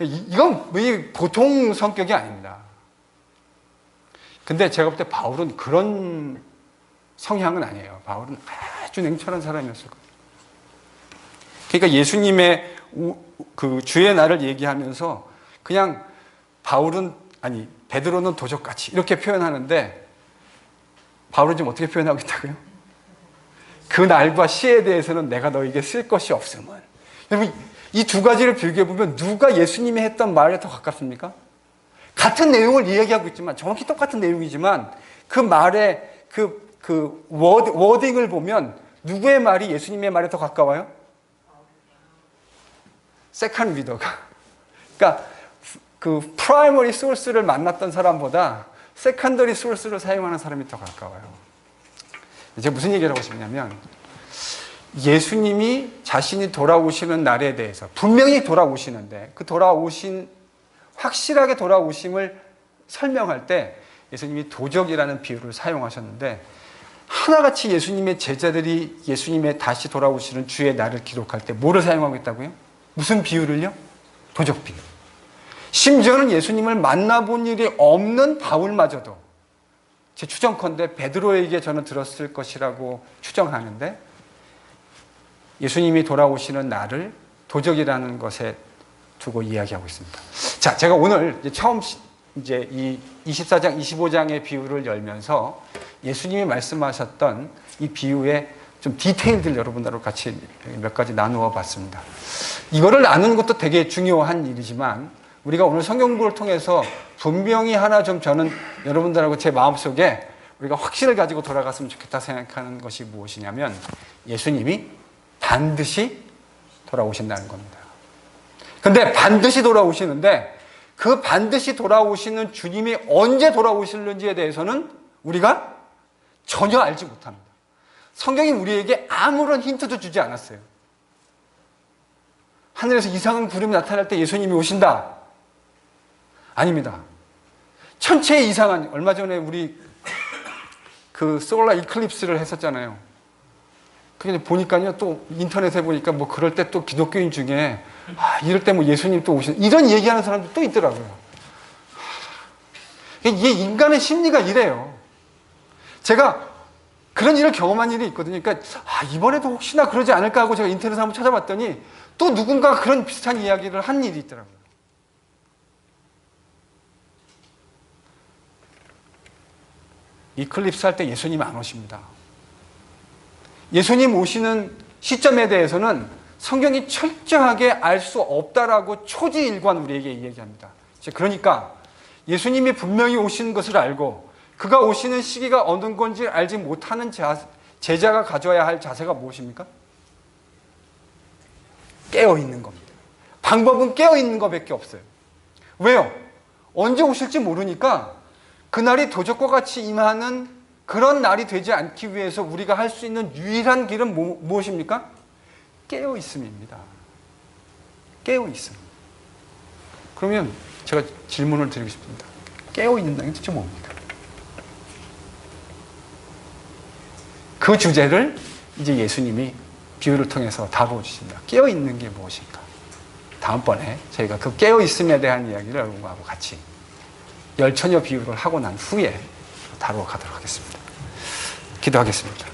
이건 보통 성격이 아닙니다. 근데 제가 볼 때 바울은 그런 성향은 아니에요. 바울은 아주 냉철한 사람이었을 거예요. 그러니까 예수님의 그 주의 날을 얘기하면서 그냥 베드로는 도적같이 이렇게 표현하는데 바울은 지금 어떻게 표현하고 있다고요? 그 날과 시에 대해서는 내가 너에게 쓸 것이 없음은. 여러분, 이 두 가지를 비교해보면 누가 예수님이 했던 말에 더 가깝습니까? 같은 내용을 이야기하고 있지만, 정확히 똑같은 내용이지만 그 말의 워딩을 보면 누구의 말이 예수님의 말에 더 가까워요? 세컨드 리더가. 그러니까 그 프라이머리 소스를 만났던 사람보다 세컨더리 소스를 사용하는 사람이 더 가까워요. 이제 무슨 얘기를 하고 싶냐면, 예수님이 자신이 돌아오시는 날에 대해서 분명히 돌아오시는데 그 확실하게 돌아오심을 설명할 때 예수님이 도적이라는 비유를 사용하셨는데, 하나같이 예수님의 제자들이 예수님의 다시 돌아오시는 주의 날을 기록할 때 뭐를 사용하고 있다고요? 무슨 비유를요? 도적 비유. 심지어는 예수님을 만나본 일이 없는 바울마저도 제 추정컨대 베드로에게 저는 들었을 것이라고 추정하는데 예수님이 돌아오시는 날을 도적이라는 것에 두고 이야기하고 있습니다. 자, 제가 오늘 처음 이제 이 24장, 25장의 비유를 열면서 예수님이 말씀하셨던 이 비유의 좀 디테일들 여러분들하고 같이 몇 가지 나누어 봤습니다. 이거를 나누는 것도 되게 중요한 일이지만 우리가 오늘 성경 공부를 통해서 분명히 하나 좀 저는 여러분들하고 제 마음속에 우리가 확신을 가지고 돌아갔으면 좋겠다 생각하는 것이 무엇이냐면 예수님이 반드시 돌아오신다는 겁니다. 근데 반드시 돌아오시는데 그 반드시 돌아오시는 주님이 언제 돌아오실는지에 대해서는 우리가 전혀 알지 못합니다. 성경이 우리에게 아무런 힌트도 주지 않았어요. 하늘에서 이상한 구름이 나타날 때 예수님이 오신다. 아닙니다. 천체의 이상한, 얼마 전에 우리 그 솔라 이클립스를 했었잖아요. 그게 보니까요, 또 인터넷에 보니까 뭐 그럴 때 또 기독교인 중에 이럴 때 뭐 예수님 또 오시는 이런 얘기하는 사람도 또 있더라고요. 이게 인간의 심리가 이래요. 제가 그런 일을 경험한 일이 있거든요. 그러니까 이번에도 혹시나 그러지 않을까 하고 제가 인터넷에 한번 찾아봤더니 또 누군가 그런 비슷한 이야기를 한 일이 있더라고요. 이클립스 할 때 예수님 안 오십니다. 예수님 오시는 시점에 대해서는 성경이 철저하게 알 수 없다라고 초지일관 우리에게 이야기합니다. 그러니까 예수님이 분명히 오시는 것을 알고 그가 오시는 시기가 어느 건지 알지 못하는 제자가 가져야 할 자세가 무엇입니까? 깨어있는 겁니다. 방법은 깨어있는 것밖에 없어요. 왜요? 언제 오실지 모르니까 그날이 도적과 같이 임하는 그런 날이 되지 않기 위해서 우리가 할 수 있는 유일한 길은 무엇입니까? 깨어있음입니다. 깨어있음. 그러면 제가 질문을 드리고 싶습니다. 깨어있는다는 게 도대체 뭡니까? 그 주제를 이제 예수님이 비유를 통해서 다루어 주십니다. 깨어있는 게 무엇인가? 다음번에 저희가 그 깨어있음에 대한 이야기를 여러분하고 같이 열처녀 비유를 하고 난 후에 다루어 가도록 하겠습니다. 기도하겠습니다.